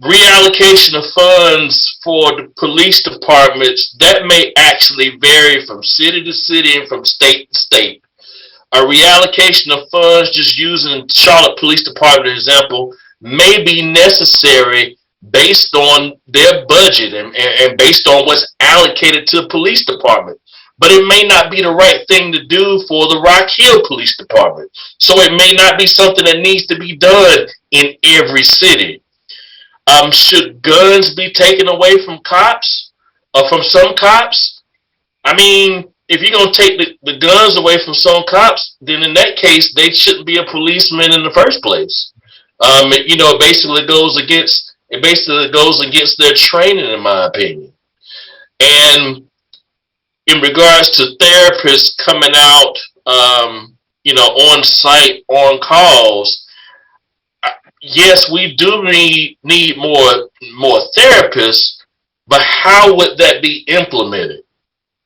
Reallocation of funds for the police departments, that may actually vary from city to city and from state to state. A reallocation of funds, just using Charlotte Police Department example, may be necessary based on their budget and based on what's allocated to the police department. But it may not be the right thing to do for the Rock Hill Police Department. So it may not be something that needs to be done in every city. Should guns be taken away from cops, or from some cops? I mean, if you're going to take the guns away from some cops, then in that case, they shouldn't be a policeman in the first place. It basically goes against their training, in my opinion. And in regards to therapists coming out, on site, on calls, yes, we do need more therapists, but how would that be implemented?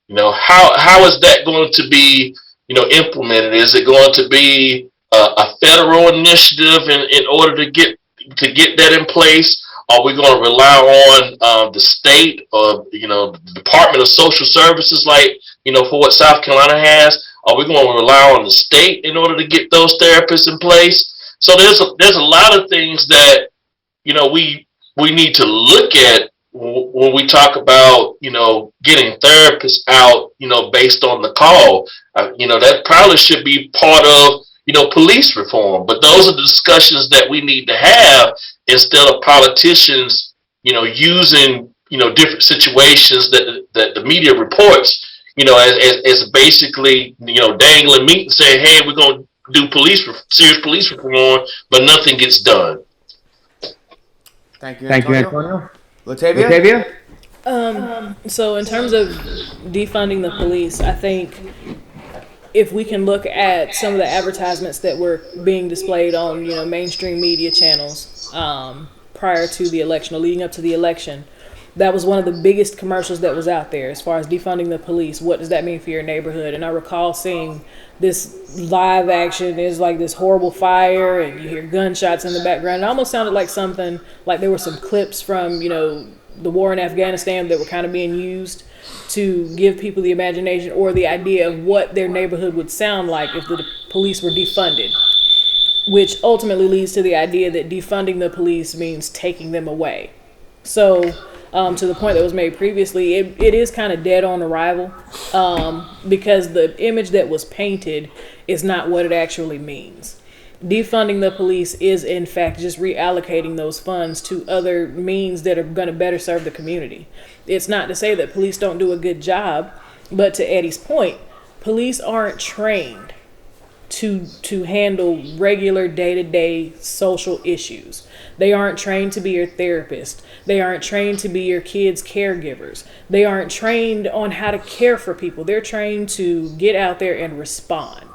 How is that going to be, implemented? Is it going to be a federal initiative in order to get that in place? Are we going to rely on the state or the Department of Social Services, like for what South Carolina has? Are we going to rely on the state in order to get those therapists in place? So there's a lot of things that we need to look at when we talk about getting therapists out based on the call. That probably should be part of police reform. But those are the discussions that we need to have, instead of politicians using different situations that the media reports as basically dangling meat and saying, hey, we're going to do serious police reform, but nothing gets done. Thank you, Antonio. LaTavia? So in terms of defunding the police, I think if we can look at some of the advertisements that were being displayed on mainstream media channels prior to the election or leading up to the election, that was one of the biggest commercials that was out there as far as defunding the police. What does that mean for your neighborhood? And I recall seeing this live action. There's like this horrible fire and you hear gunshots in the background. It almost sounded like something, like there were some clips from, the war in Afghanistan that were kind of being used to give people the imagination or the idea of what their neighborhood would sound like if the police were defunded, which ultimately leads to the idea that defunding the police means taking them away. So to the point that was made previously, it is kind of dead on arrival because the image that was painted is not what it actually means. Defunding the police is, in fact, just reallocating those funds to other means that are going to better serve the community. It's not to say that police don't do a good job, but to Eddie's point, police aren't trained to handle regular day-to-day social issues. They aren't trained to be your therapist. They aren't trained to be your kids' caregivers. They aren't trained on how to care for people. They're trained to get out there and respond.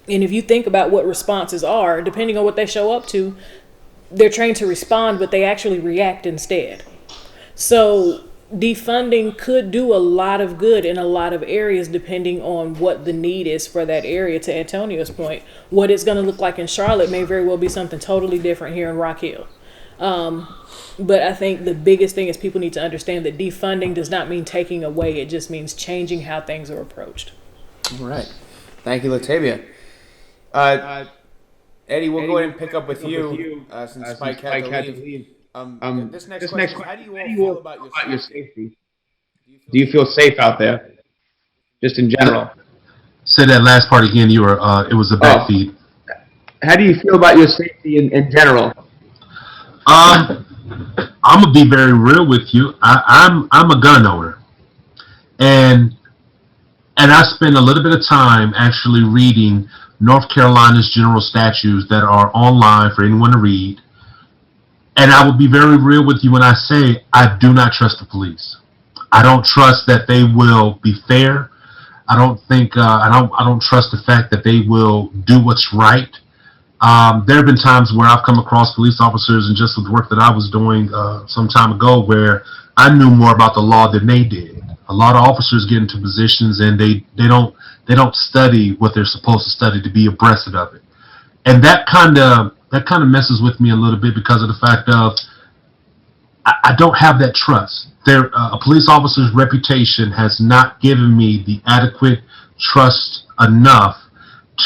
And if you think about what responses are, depending on what they show up to, they're trained to respond, but they actually react instead. So defunding could do a lot of good in a lot of areas, depending on what the need is for that area. To Antonio's point, what it's going to look like in Charlotte may very well be something totally different here in Rock Hill. But I think the biggest thing is people need to understand that defunding does not mean taking away. It just means changing how things are approached. All right. Thank you, LaTavia. Eddie, we'll go ahead and pick up with you since Spike had to leave. This next question, how do you all feel about your safety? Do you feel safe out there, just in general? Say that last part again. You were. It was a bad feed. How do you feel about your safety in general? I'm gonna be very real with you. I'm a gun owner, and I spend a little bit of time actually reading North Carolina's general statutes that are online for anyone to read. And I will be very real with you when I say I do not trust the police. I don't trust that they will be fair. I don't think I don't trust the fact that they will do what's right. There have been times where I've come across police officers, and just with the work that I was doing some time ago, where I knew more about the law than they did. A lot of officers get into positions and they don't study what they're supposed to study to be abreast of it, and that kind of messes with me a little bit because of the fact of I don't have that trust. A police officer's reputation has not given me the adequate trust enough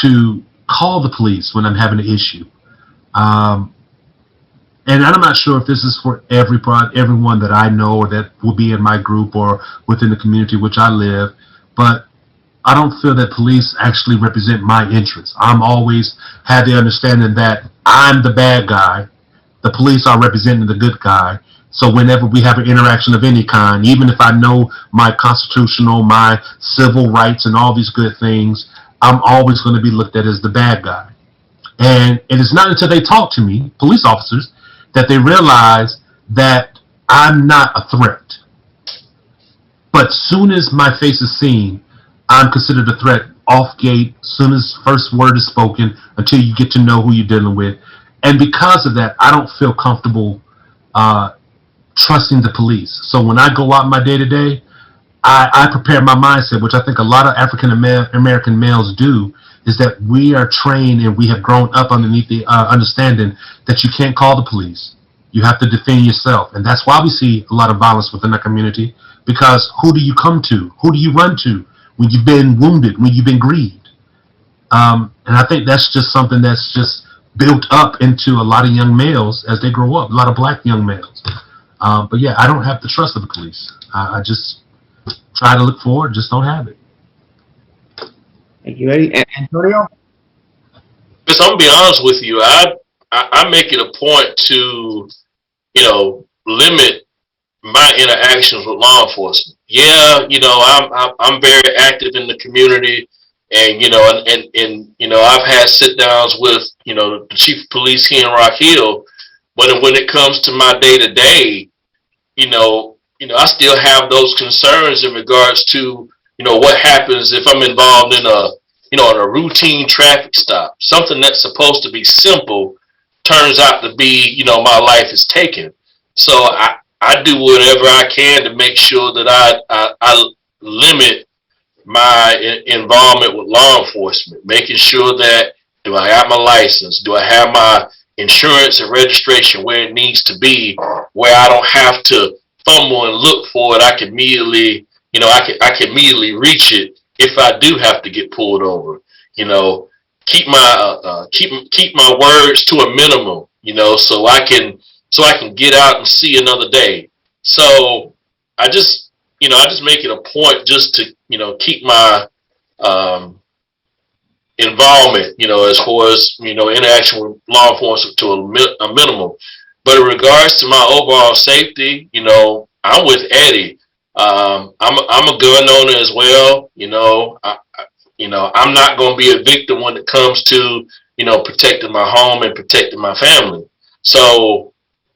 to call the police when I'm having an issue. And I'm not sure if this is for everyone that I know or that will be in my group or within the community which I live, but I don't feel that police actually represent my interests. I'm always had the understanding that I'm the bad guy. The police are representing the good guy. So whenever we have an interaction of any kind, even if I know my constitutional, my civil rights and all these good things, I'm always going to be looked at as the bad guy. And it is not until they talk to me, police officers, that they realize that I'm not a threat. But soon as my face is seen, I'm considered a threat off gate, soon as first word is spoken, until you get to know who you're dealing with. And because of that, I don't feel comfortable trusting the police. So when I go out my day-to-day, I prepare my mindset, which I think a lot of African American males do, is that we are trained and we have grown up underneath the understanding that you can't call the police. You have to defend yourself. And that's why we see a lot of violence within our community, because who do you come to? Who do you run to when you've been wounded, when you've been grieved? And I think that's just something that's just built up into a lot of young males as they grow up, a lot of black young males. But yeah, I don't have the trust of the police. I just try to look forward, just don't have it. Thank you, Eddie. Antonio? Because I'm gonna be honest with you, I make it a point to, limit my interactions with law enforcement. Yeah, I'm very active in the community, and I've had sit downs with the chief of police here in Rock Hill, but when it comes to my day to day, I still have those concerns in regards to what happens if I'm involved in a routine traffic stop. Something that's supposed to be simple turns out to be, my life is taken. So I do whatever I can to make sure that I limit my involvement with law enforcement, making sure that, do I have my license? Do I have my insurance and registration where it needs to be, where I don't have to fumble and look for it? I can immediately, I can immediately reach it if I do have to get pulled over. Keep my words to a minimum, so I can get out and see another day. So I just make it a point just to, keep my involvement, as far as, interaction with law enforcement to a minimum. But in regards to my overall safety, I'm with Eddie. I'm a gun owner as well. I'm not going to be a victim when it comes to, protecting my home and protecting my family. So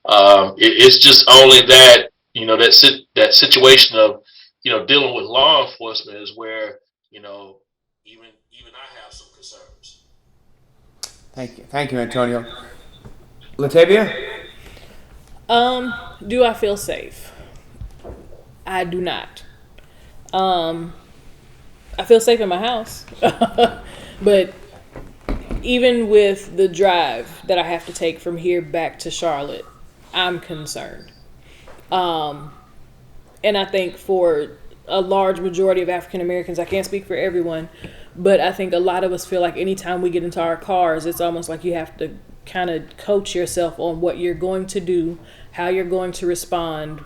it's just only that, that situation of, dealing with law enforcement is where, even I have some concerns. Thank you, Antonio. LaTavia? Do I feel safe? I do not. I feel safe in my house, but even with the drive that I have to take from here back to Charlotte, I'm concerned. And I think for a large majority of African Americans, I can't speak for everyone, but I think a lot of us feel like anytime we get into our cars, it's almost like you have to kind of coach yourself on what you're going to do, how you're going to respond,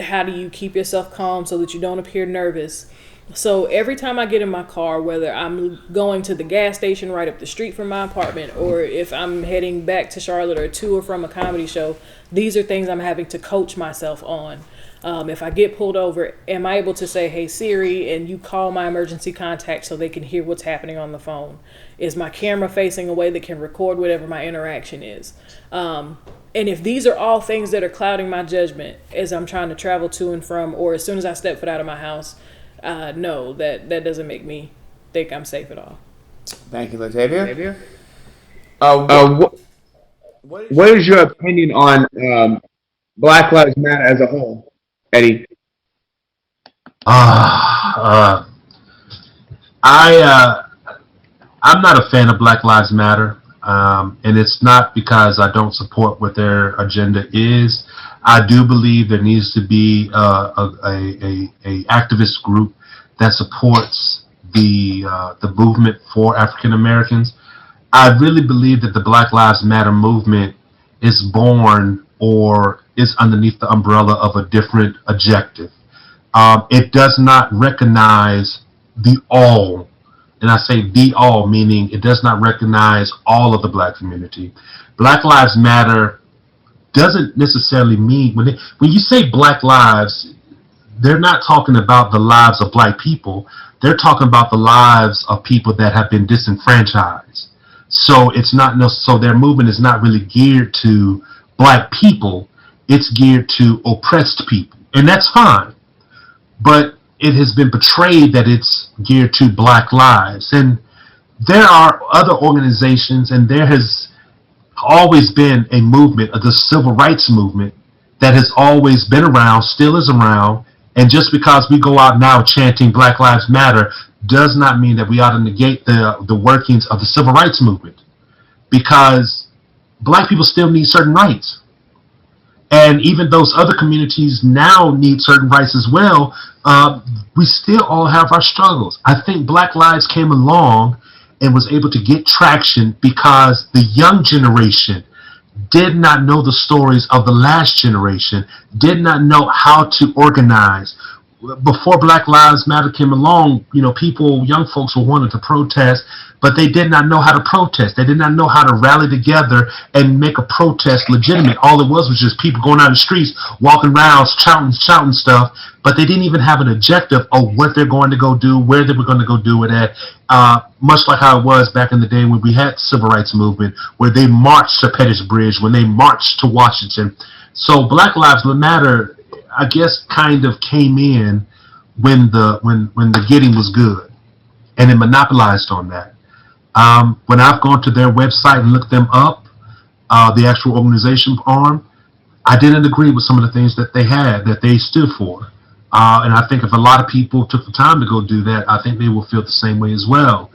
how do you keep yourself calm so that you don't appear nervous. So every time I get in my car, whether I'm going to the gas station right up the street from my apartment, or if I'm heading back to Charlotte or to or from a comedy show, these are things I'm having to coach myself on. If I get pulled over, am I able to say, hey Siri, and you call my emergency contact so they can hear what's happening on the phone? Is my camera facing a way that can record whatever my interaction is? And if these are all things that are clouding my judgment as I'm trying to travel to and from, or as soon as I step foot out of my house, no, that doesn't make me think I'm safe at all. Thank you, LaTavia. What is your opinion on Black Lives Matter as a whole, Eddie? I'm not a fan of Black Lives Matter, and it's not because I don't support what their agenda is. I do believe there needs to be a activist group that supports the movement for African Americans. I really believe that the Black Lives Matter movement is born or is underneath the umbrella of a different objective. It does not recognize the all, and I say the all, meaning it does not recognize all of the Black community. Black Lives Matter doesn't necessarily mean, when you say Black lives, they're not talking about the lives of Black people. They're talking about the lives of people that have been disenfranchised. So it's not, so their movement is not really geared to Black people. It's geared to oppressed people, and that's fine. But it has been portrayed that it's geared to Black lives, and there are other organizations, and there has always been a movement, the civil rights movement, that has always been around, still is around, and just because we go out now chanting Black Lives Matter does not mean that we ought to negate the workings of the civil rights movement, because Black people still need certain rights. And even those other communities now need certain rights as well. We still all have our struggles. I think Black Lives came along and was able to get traction because the young generation did not know the stories of the last generation, did not know how to organize. Before Black Lives Matter came along, people, young folks were wanting to protest, but they did not know how to protest. They did not know how to rally together and make a protest legitimate. All it was just people going out in the streets, walking around, shouting stuff, but they didn't even have an objective of what they're going to go do, where they were going to go do it at. Much like how it was back in the day when we had the civil rights movement, where they marched to Pettus Bridge, when they marched to Washington. So Black Lives Matter, I guess, kind of came in when the getting was good, and it monopolized on that. When I've gone to their website and looked them up, the actual organization arm, I didn't agree with some of the things that they had, that they stood for. And I think if a lot of people took the time to go do that, I think they will feel the same way as well.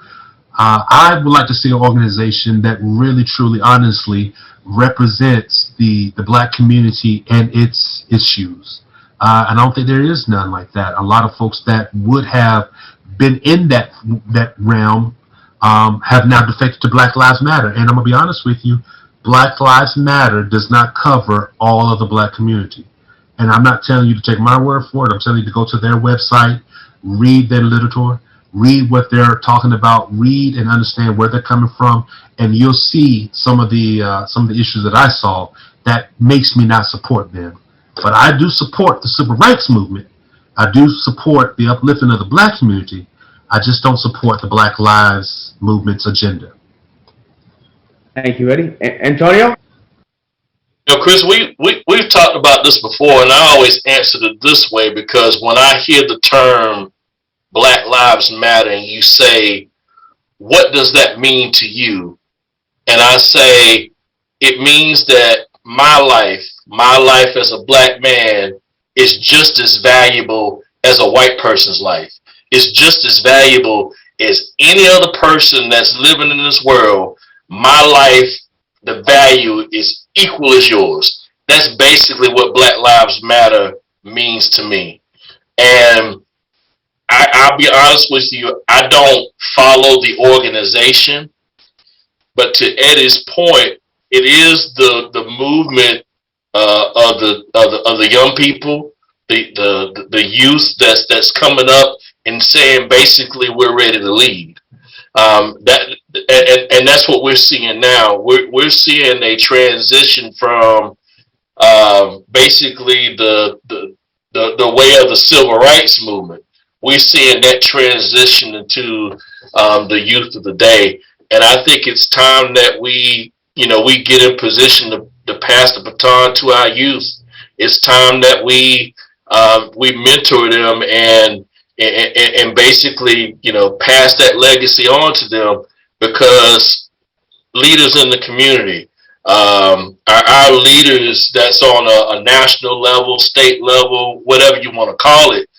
I would like to see an organization that really, truly, honestly represents the Black community and its issues. I don't think there is none like that. A lot of folks that would have been in that realm have now defected to Black Lives Matter. And I'm going to be honest with you, Black Lives Matter does not cover all of the Black community. And I'm not telling you to take my word for it. I'm telling you to go to their website, read their literature, read what they're talking about, read and understand where they're coming from, and you'll see some of the issues that I saw that makes me not support them. But I do support the civil rights movement. I do support the uplifting of the black community. I just don't support the Black Lives Movement's agenda. Thank you, Eddie. Antonio? Chris, we've talked about this before, and I always answered it this way because when I hear the term Black Lives Matter and you say, what does that mean to you? And I say, it means that my life as a black man is just as valuable as a white person's life. It's just as valuable as any other person that's living in this world. My life, the value is equal as yours. That's basically what Black Lives Matter means to me. And I'll be honest with you, I don't follow the organization, but to Eddie's point, it is the movement of the young people, the youth that's coming up and saying basically we're ready to lead. And that's what we're seeing now. We're seeing a transition from basically the way of the civil rights movement. We're seeing that transition into the youth of the day, and I think it's time that we get in position to pass the baton to our youth. It's time that we mentor them and basically pass that legacy on to them, because leaders in the community, our leaders that's on a national level, state level, whatever you want to call it,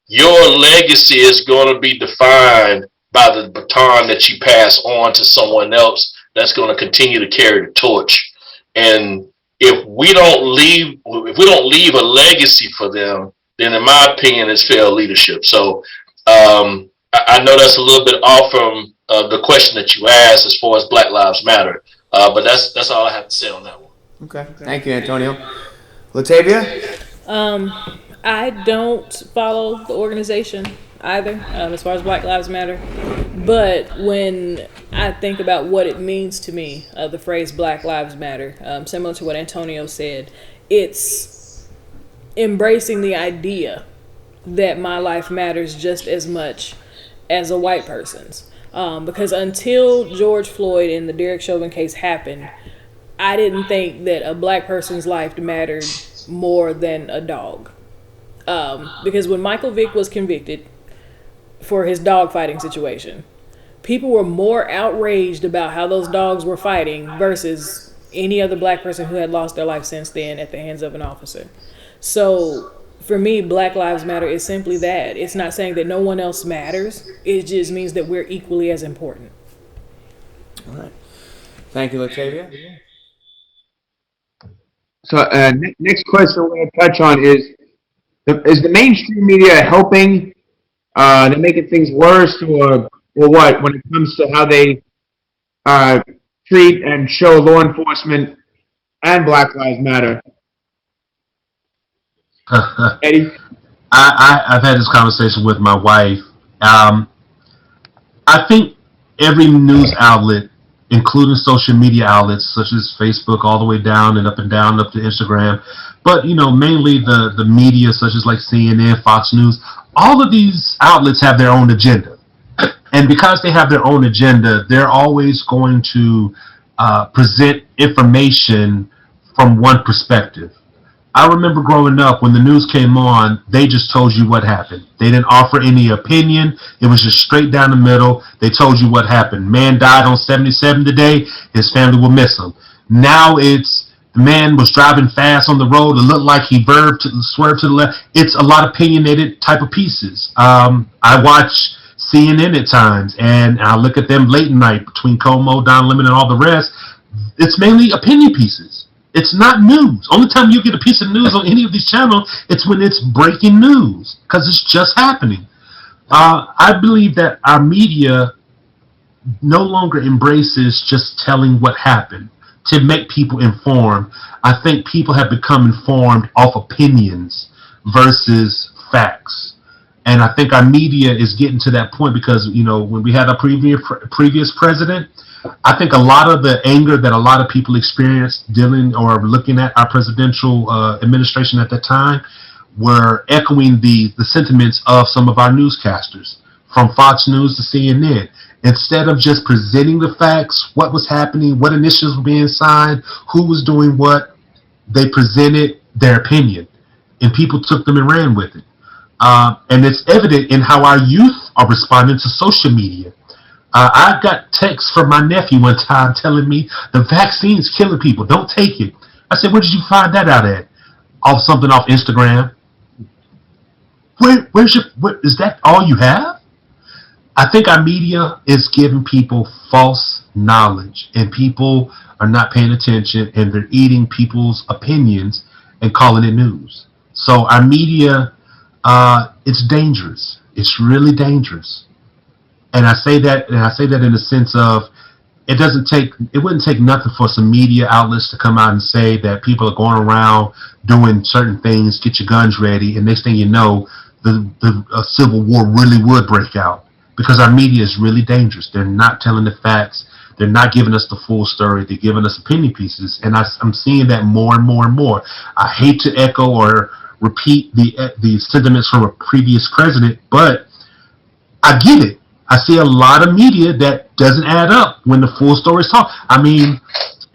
your legacy is going to be defined by the baton that you pass on to someone else that's going to continue to carry the torch. And if we don't leave a legacy for them, then in my opinion, it's failed leadership. So I know that's a little bit off from the question that you asked as far as Black Lives Matter, but that's all I have to say on that one. Okay, thank you, Antonio. LaTavia? I don't follow the organization either, as far as Black Lives Matter. But when I think about what it means to me, the phrase Black Lives Matter, similar to what Antonio said, it's embracing the idea that my life matters just as much as a white person's. Because until George Floyd and the Derek Chauvin case happened, I didn't think that a black person's life mattered more than a dog. Because when Michael Vick was convicted for his dog fighting situation, people were more outraged about how those dogs were fighting versus any other black person who had lost their life since then at the hands of an officer. So for me, Black Lives Matter is simply that. It's not saying that no one else matters. It just means that we're equally as important. All right. Thank you, LaTavia. So next question we're going to touch on is the mainstream media helping? They're making things worse, or what, when it comes to how they treat and show law enforcement and Black Lives Matter? Eddie? I've had this conversation with my wife. I think every news outlet, including social media outlets such as Facebook, all the way down and up to Instagram, but mainly the media such as like CNN, Fox News, all of these outlets have their own agenda. And because they have their own agenda, they're always going to present information from one perspective. I remember growing up, when the news came on, they just told you what happened. They didn't offer any opinion. It was just straight down the middle. They told you what happened. Man died on 77 today. His family will miss him. Now it's the man was driving fast on the road. It looked like he swerved to the left. It's a lot of opinionated type of pieces. I watch CNN at times, and I look at them late at night between Como, Don Lemon, and all the rest. It's mainly opinion pieces. It's not news. Only time you get a piece of news on any of these channels, it's when it's breaking news, because it's just happening. I believe that our media no longer embraces just telling what happened to make people informed. I think people have become informed off opinions versus facts. And I think our media is getting to that point because, when we had a previous president, I think a lot of the anger that a lot of people experienced dealing or looking at our presidential administration at that time were echoing the sentiments of some of our newscasters, from Fox News to CNN. Instead of just presenting the facts, what was happening, what initiatives were being signed, who was doing what, they presented their opinion, and people took them and ran with it. And it's evident in how our youth are responding to social media. I got texts from my nephew one time telling me the vaccine's killing people. Don't take it. I said, where did you find that out at? Off something off Instagram. Is that all you have? I think our media is giving people false knowledge, and people are not paying attention, and they're eating people's opinions and calling it news. So our media, it's dangerous. It's really dangerous. And I say that in the sense of it wouldn't take nothing for some media outlets to come out and say that people are going around doing certain things, get your guns ready, and next thing you know, the civil war really would break out. Because our media is really dangerous. They're not telling the facts. They're not giving us the full story. They're giving us opinion pieces. And I'm seeing that more and more and more. I hate to echo or repeat the sentiments from a previous president, but I get it. I see a lot of media that doesn't add up when the full story is told. I mean,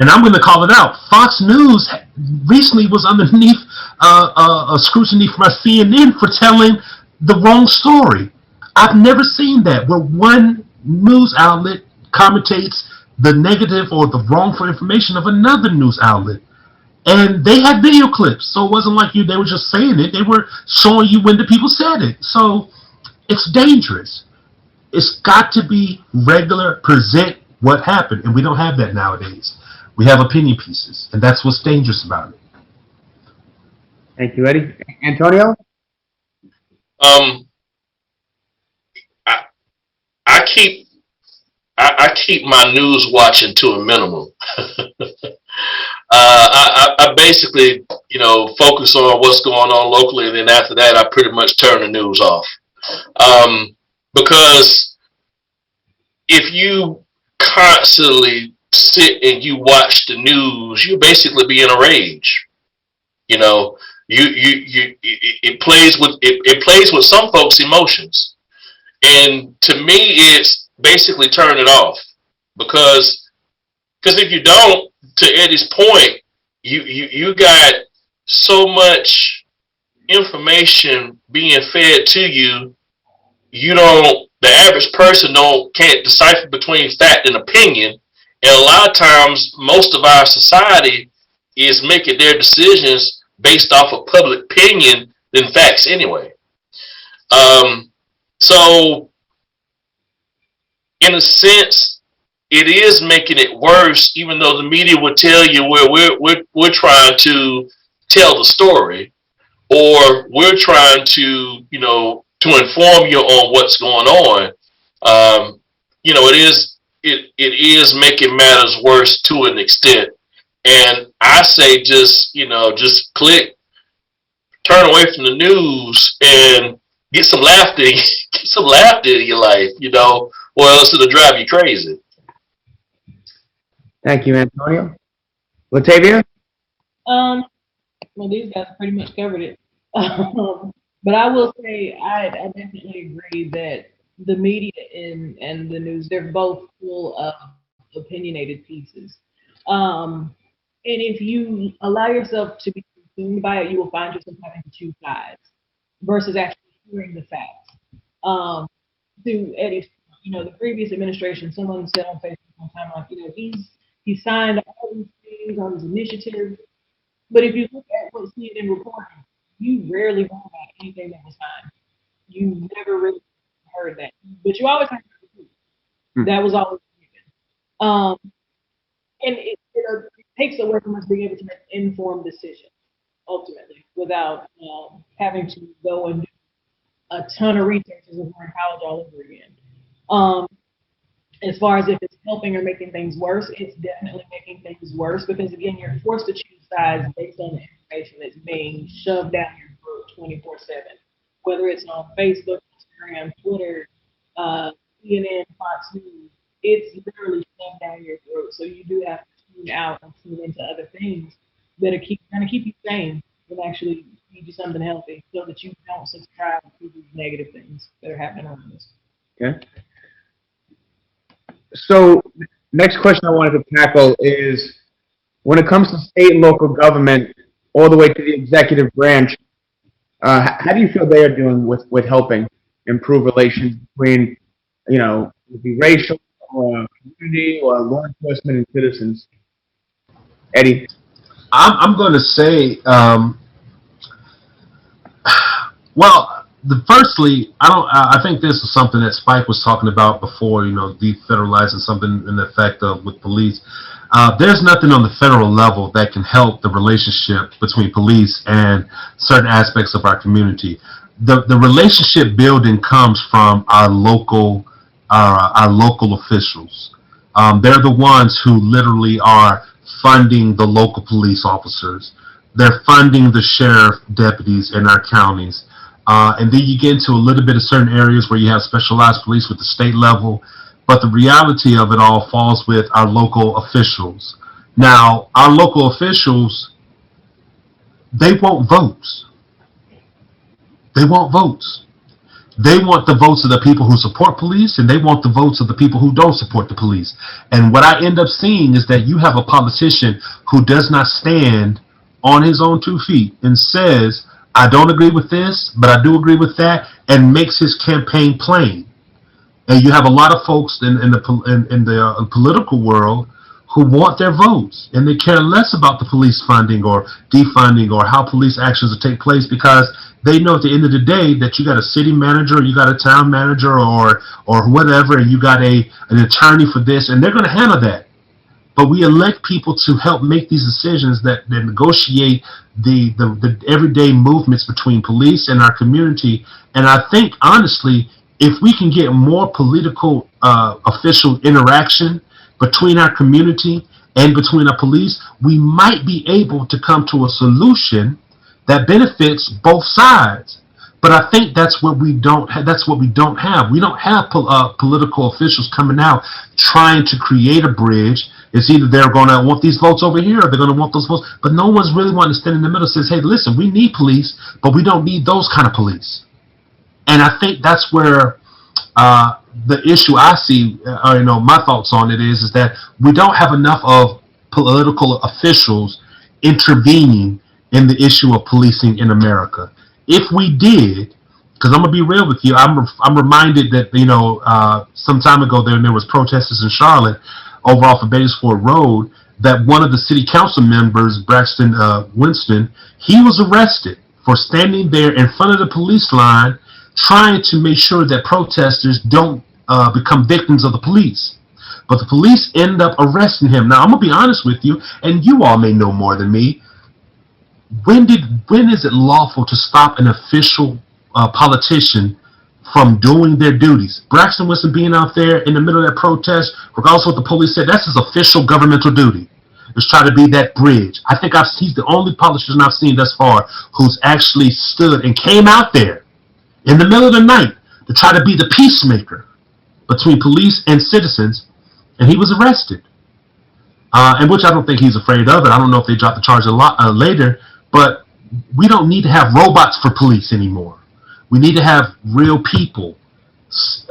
and I'm going to call it out. Fox News recently was underneath a scrutiny from CNN for telling the wrong story. I've never seen that where one news outlet commentates the negative or the wrongful information of another news outlet. And they had video clips, so it wasn't like they were just saying it. They were showing you when the people said it. So it's dangerous. It's got to be regular, present what happened, and we don't have that nowadays. We have opinion pieces, and that's what's dangerous about it. Thank you, Eddie. Antonio? I keep my news watching to a minimum. I basically, focus on what's going on locally, and then after that, I pretty much turn the news off. Because if you constantly sit and you watch the news, you basically be in a rage. It plays with some folks' emotions. And to me, it's basically turn it off, because if you don't, to Eddie's point, you got so much information being fed to you. The average person can't decipher between fact and opinion, and a lot of times, most of our society is making their decisions based off of public opinion than facts anyway. So, in a sense, it is making it worse, even though the media would tell you we're trying to tell the story, or we're trying to inform you on what's going on. It is making matters worse to an extent. And I say just click, turn away from the news, and get some laughter in your life, or else it'll drive you crazy. Thank you, Antonio. LaTavia? Well, these guys pretty much covered it. But I will say I definitely agree that the media and the news, they're both full of opinionated pieces. And if you allow yourself to be consumed by it, you will find yourself having to choose sides versus actually hearing the facts. To Eddie, the previous administration, someone said on Facebook one time, like, he signed all these things, all these initiatives. But if you look at what CNN reported, you rarely read about anything that was signed. You never really heard that. But you always heard the truth. That was always given. And it takes away from us being able to make informed decisions, ultimately, without having to go and do a ton of research as if we're in college all over again. As far as if it's helping or making things worse, it's definitely making things worse, because, again, you're forced to choose sides based on the information that's being shoved down your throat 24/7. whether it's on Facebook, Instagram, Twitter, CNN, Fox News, it's literally shoved down your throat. So you do have to tune out and tune into other things that are going to keep you sane and actually feed you something healthy so that you don't subscribe to these negative things that are happening around us. Okay. So, next question I wanted to tackle is, when it comes to state and local government, all the way to the executive branch, how do you feel they are doing with helping improve relations between, the racial or community or law enforcement and citizens? Eddie? I'm going to say, firstly, I think this is something that Spike was talking about before, defederalizing something in the effect of with police. There's nothing on the federal level that can help the relationship between police and certain aspects of our community. The relationship building comes from our local officials. They're the ones who literally are funding the local police officers. They're funding the sheriff deputies in our counties. And then you get into a little bit of certain areas where you have specialized police with the state level. But the reality of it all falls with our local officials. Now, our local officials, they want votes. They want votes. They want the votes of the people who support police, and they want the votes of the people who don't support the police. And what I end up seeing is that you have a politician who does not stand on his own 2 feet and says, I don't agree with this, but I do agree with that, and makes his campaign plain. And you have a lot of folks in the political world who want their votes, and they care less about the police funding or defunding or how police actions will take place, because they know at the end of the day that you got a city manager, you got a town manager, or whatever, and you got an attorney for this, and they're going to handle that. But we elect people to help make these decisions that negotiate the everyday movements between police and our community. And I think, honestly, if we can get more political official interaction between our community and between our police, we might be able to come to a solution that benefits both sides. But I think that's what we don't have. That's what we don't have. We don't have political officials coming out trying to create a bridge. It's either they're going to want these votes over here or they're going to want those votes. But no one's really wanting to stand in the middle and says, hey, listen, we need police, but we don't need those kind of police. And I think that's where the issue I see, my thoughts on it is that we don't have enough of political officials intervening in the issue of policing in America. If we did, because I'm gonna be real with you, I'm reminded that some time ago there was protesters in Charlotte over off of Batesford Road, that one of the city council members, Braxton Winston, he was arrested for standing there in front of the police line trying to make sure that protesters don't become victims of the police. But the police end up arresting him. Now, I'm going to be honest with you, and you all may know more than me. When is it lawful to stop an official politician from doing their duties? Braxton Winston being out there in the middle of that protest, regardless of what the police said, that's his official governmental duty. Is try to be that bridge. I think he's the only politician I've seen thus far who's actually stood and came out there in the middle of the night to try to be the peacemaker between police and citizens, and he was arrested. And which I don't think he's afraid of it. I don't know if they dropped the charge a lot later, but we don't need to have robots for police anymore. We need to have real people.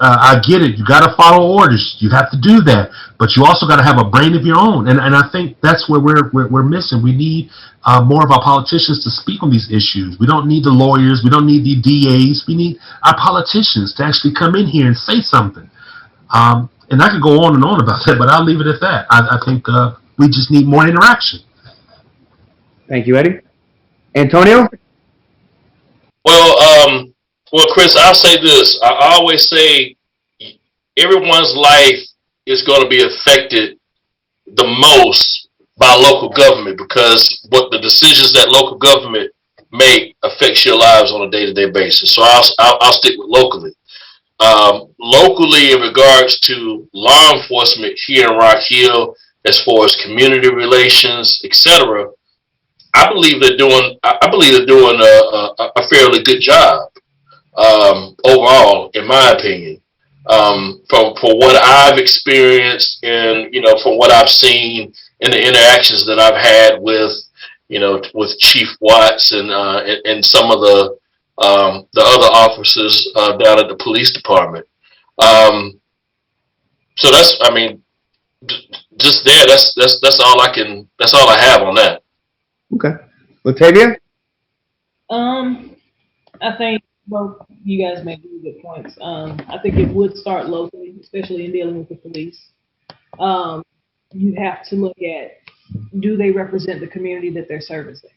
I get it. You got to follow orders. You have to do that, but you also got to have a brain of your own. And I think that's where we're missing. We need more of our politicians to speak on these issues. We don't need the lawyers. We don't need the DAs. We need our politicians to actually come in here and say something. And I could go on and on about that, but I'll leave it at that. I think we just need more interaction. Thank you, Eddie. Antonio? Well, Chris, I'll say this. I always say everyone's life is going to be affected the most by local government, because what the decisions that local government make affects your lives on a day-to-day basis. So I'll stick with locally. Locally, in regards to law enforcement here in Rock Hill, as far as community relations, etc., I believe they're doing a fairly good job. overall, in my opinion. For what I've experienced and, from what I've seen in the interactions that I've had with, with Chief Watts and some of the other officers down at the police department. So just there. That's all I can. That's all I have on that. Okay, LaTavia. I think both you guys make really good points. I think it would start locally, especially in dealing with the police. You have to look at, do they represent the community that they're servicing?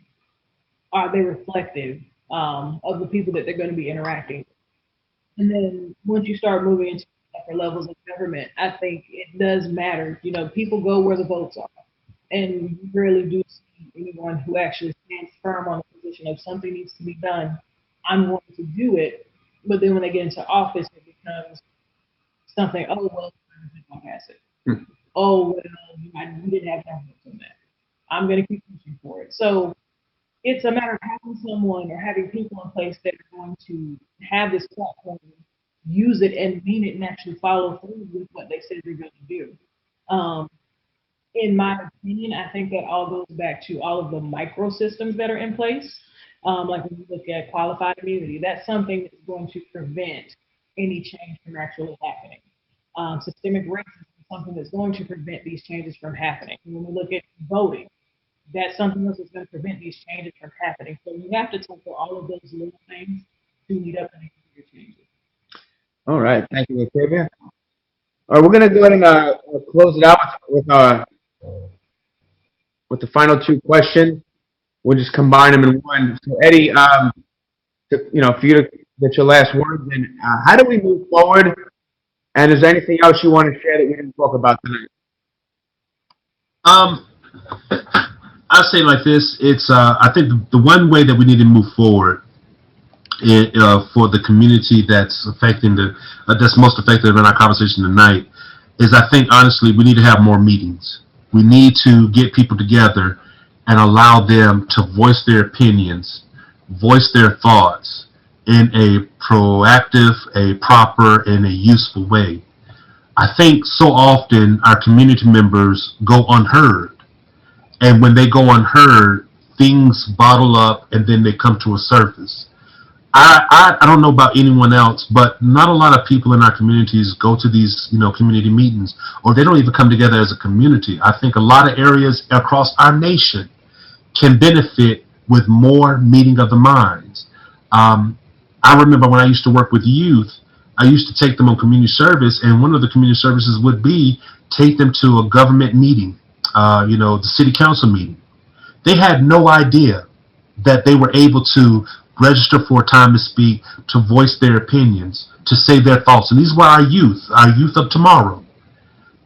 Are they reflective of the people that they're going to be interacting with? And then once you start moving into upper levels of government, I think it does matter. People go where the votes are. And you rarely do see anyone who actually stands firm on the position of something needs to be done. I'm going to do it. But then when they get into office, it becomes something, oh, well, I'm going to pass it. Oh, well, you didn't have time on that. I'm going to keep pushing for it. So it's a matter of having someone or having people in place that are going to have this platform, use it and mean it and actually follow through with what they said they're going to do. In my opinion, I think that all goes back to all of the micro systems that are in place. Like when you look at qualified immunity, that's something that's going to prevent any change from actually happening. Systemic racism is something that's going to prevent these changes from happening. When we look at voting, that's something else that's going to prevent these changes from happening. So you have to tackle all of those little things to lead up to bigger changes. All right, thank you, LaTavia. All right, we're gonna go ahead and close it out with the final two questions. We'll just combine them in one. So, Eddie, for you to get your last words, and how do we move forward? And is there anything else you want to share that we didn't talk about tonight? I'll say it like this. It's I think the one way that we need to move forward for the community that's most effective in our conversation tonight is, I think, honestly, we need to have more meetings. We need to get people together and allow them to voice their opinions, voice their thoughts in a proactive, a proper, and a useful way. I think so often our community members go unheard. And when they go unheard, things bottle up and then they come to a surface. I don't know about anyone else, but not a lot of people in our communities go to these, community meetings, or they don't even come together as a community. I think a lot of areas across our nation can benefit with more meeting of the minds. I remember when I used to work with youth, I used to take them on community service, and one of the community services would be take them to a government meeting, the city council meeting. They had no idea that they were able to register for a time to speak, to voice their opinions, to say their thoughts. And these were our youth of tomorrow.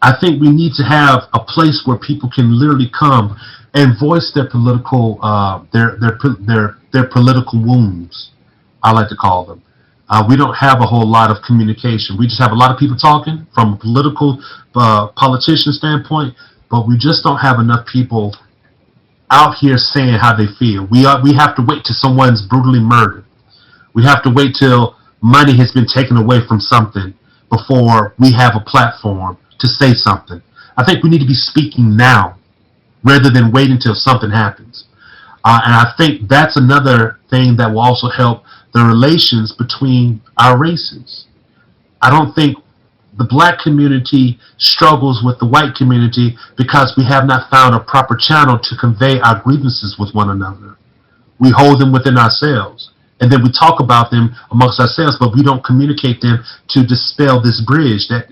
I think we need to have a place where people can literally come and voice their political their political wounds, I like to call them. We don't have a whole lot of communication. We just have a lot of people talking from a politician standpoint, but we just don't have enough people out here saying how they feel. We have to wait till someone's brutally murdered. We have to wait till money has been taken away from something before we have a platform to say something. I think we need to be speaking now rather than waiting until something happens. And I think that's another thing that will also help the relations between our races. I don't think the black community struggles with the white community because we have not found a proper channel to convey our grievances with one another. We hold them within ourselves, and then we talk about them amongst ourselves, but we don't communicate them to dispel this bridge that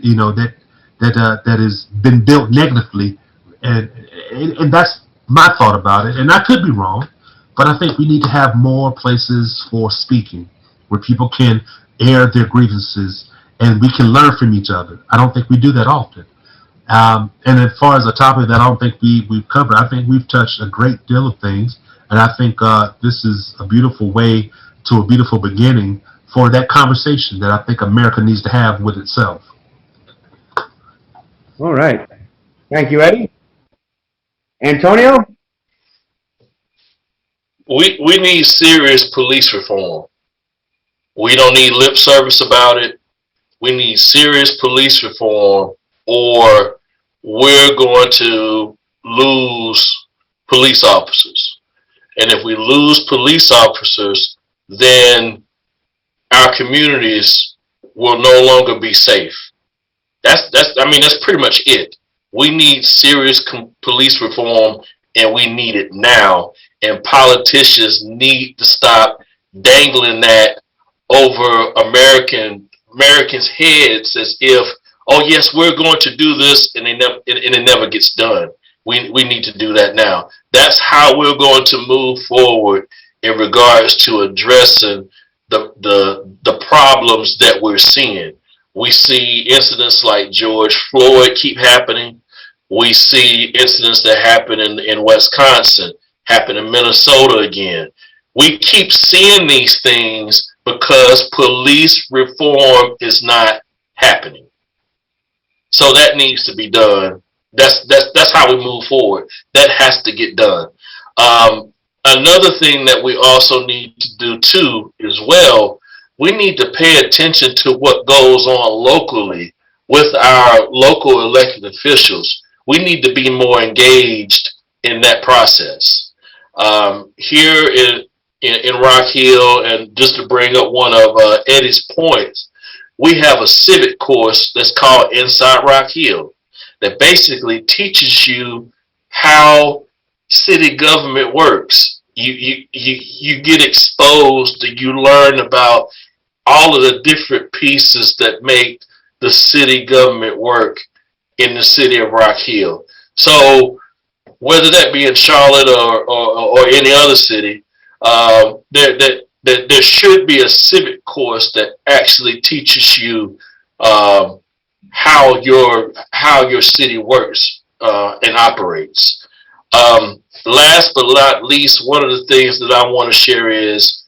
has been built negatively. And that's my thought about it. And I could be wrong, but I think we need to have more places for speaking where people can air their grievances and we can learn from each other. I don't think we do that often. And as far as a topic that I don't think we've covered, I think we've touched a great deal of things. And I think this is a beautiful way to a beautiful beginning for that conversation that I think America needs to have with itself. All right. Thank you, Eddie. Antonio? We need serious police reform. We don't need lip service about it. We need serious police reform, or we're going to lose police officers. And if we lose police officers, then our communities will no longer be safe. That's pretty much it. We need serious police reform, and we need it now. And politicians need to stop dangling that over Americans' heads as if, oh yes, we're going to do this, and it never gets done. We need to do that now. That's how we're going to move forward in regards to addressing the problems that we're seeing. We see incidents like George Floyd keep happening. We see incidents that happen in Wisconsin, happen in Minnesota again. We keep seeing these things because police reform is not happening. So that needs to be done. That's how we move forward. That has to get done. Another thing that we also need to do too, as well, we need to pay attention to what goes on locally with our local elected officials. We need to be more engaged in that process. Here in Rock Hill, and just to bring up one of Eddie's points, we have a civic course that's called Inside Rock Hill that basically teaches you how city government works. You get exposed, you learn about all of the different pieces that make the city government work in the city of Rock Hill. So whether that be in Charlotte or any other city, there should be a civic course that actually teaches you how your city works and operates. Last but not least, one of the things that I want to share is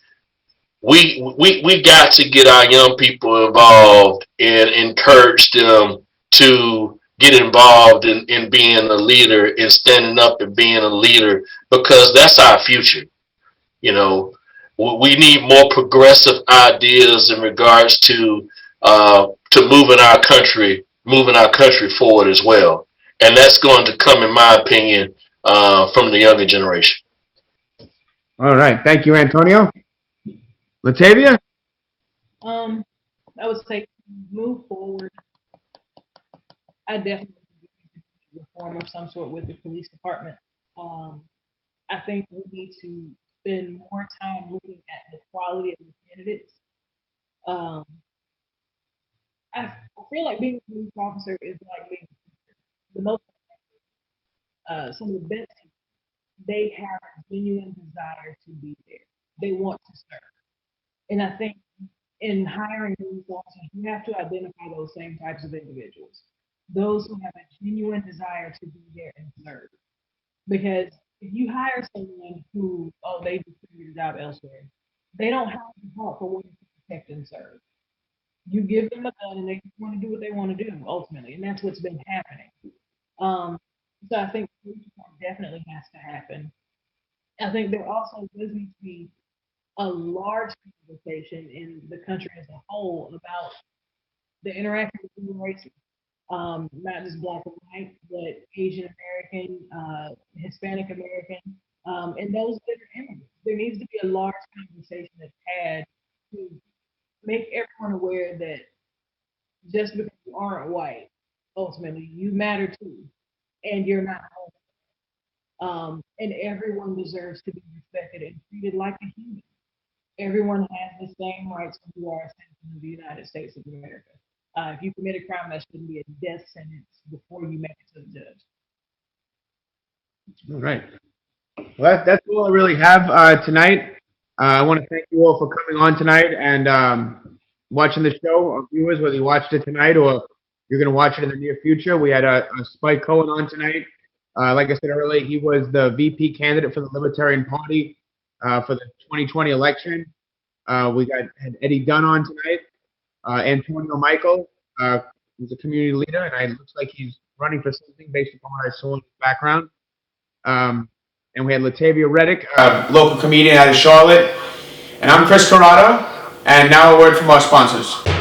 we got to get our young people involved and encourage them to get involved in being a leader and standing up and being a leader, because that's our future. You know, we need more progressive ideas in regards to moving our country forward as well, and that's going to come, in my opinion, from the younger generation. All right, thank you, Antonio. LaTavia? I would say move forward. I definitely reform of some sort with the police department. I think we need to spend more time looking at the quality of the candidates. I feel like being a police officer is like being the most some of the best. They have a genuine desire to be there. They want to serve. And I think in hiring police officers, you have to identify those same types of individuals. Those who have a genuine desire to be there and serve. Because if you hire someone who, they just figured it out elsewhere, they don't have the heart for wanting to protect and serve. You give them a gun and they just want to do what they want to do ultimately, and that's what's been happening. So I think police reform definitely has to happen. I think there also does need to be a large conversation in the country as a whole about the interaction between races, not just black and white, but Asian American, Hispanic American, and those that are immigrants. There needs to be a large conversation that's had to make everyone aware that just because you aren't white, ultimately you matter too, and you're not home. And everyone deserves to be respected and treated like a human. Everyone has the same rights when you are a citizen of the United States of America. If you commit a crime, that shouldn't be a death sentence before you make it to the judge. All right. Well, that's all I really have tonight. I want to thank you all for coming on tonight and watching the show. Our viewers, whether you watched it tonight or you're going to watch it in the near future, we had a Spike Cohen on tonight. Like I said earlier, he was the VP candidate for the Libertarian Party for the 2020 election. We had Eddie Dunn on tonight. Antonio Mickel, who's a community leader, and it looks like he's running for something based upon what I saw in his background. And we had LaTavia Reddick, local comedian out of Charlotte. And I'm Chris Corrado. And now a word from our sponsors.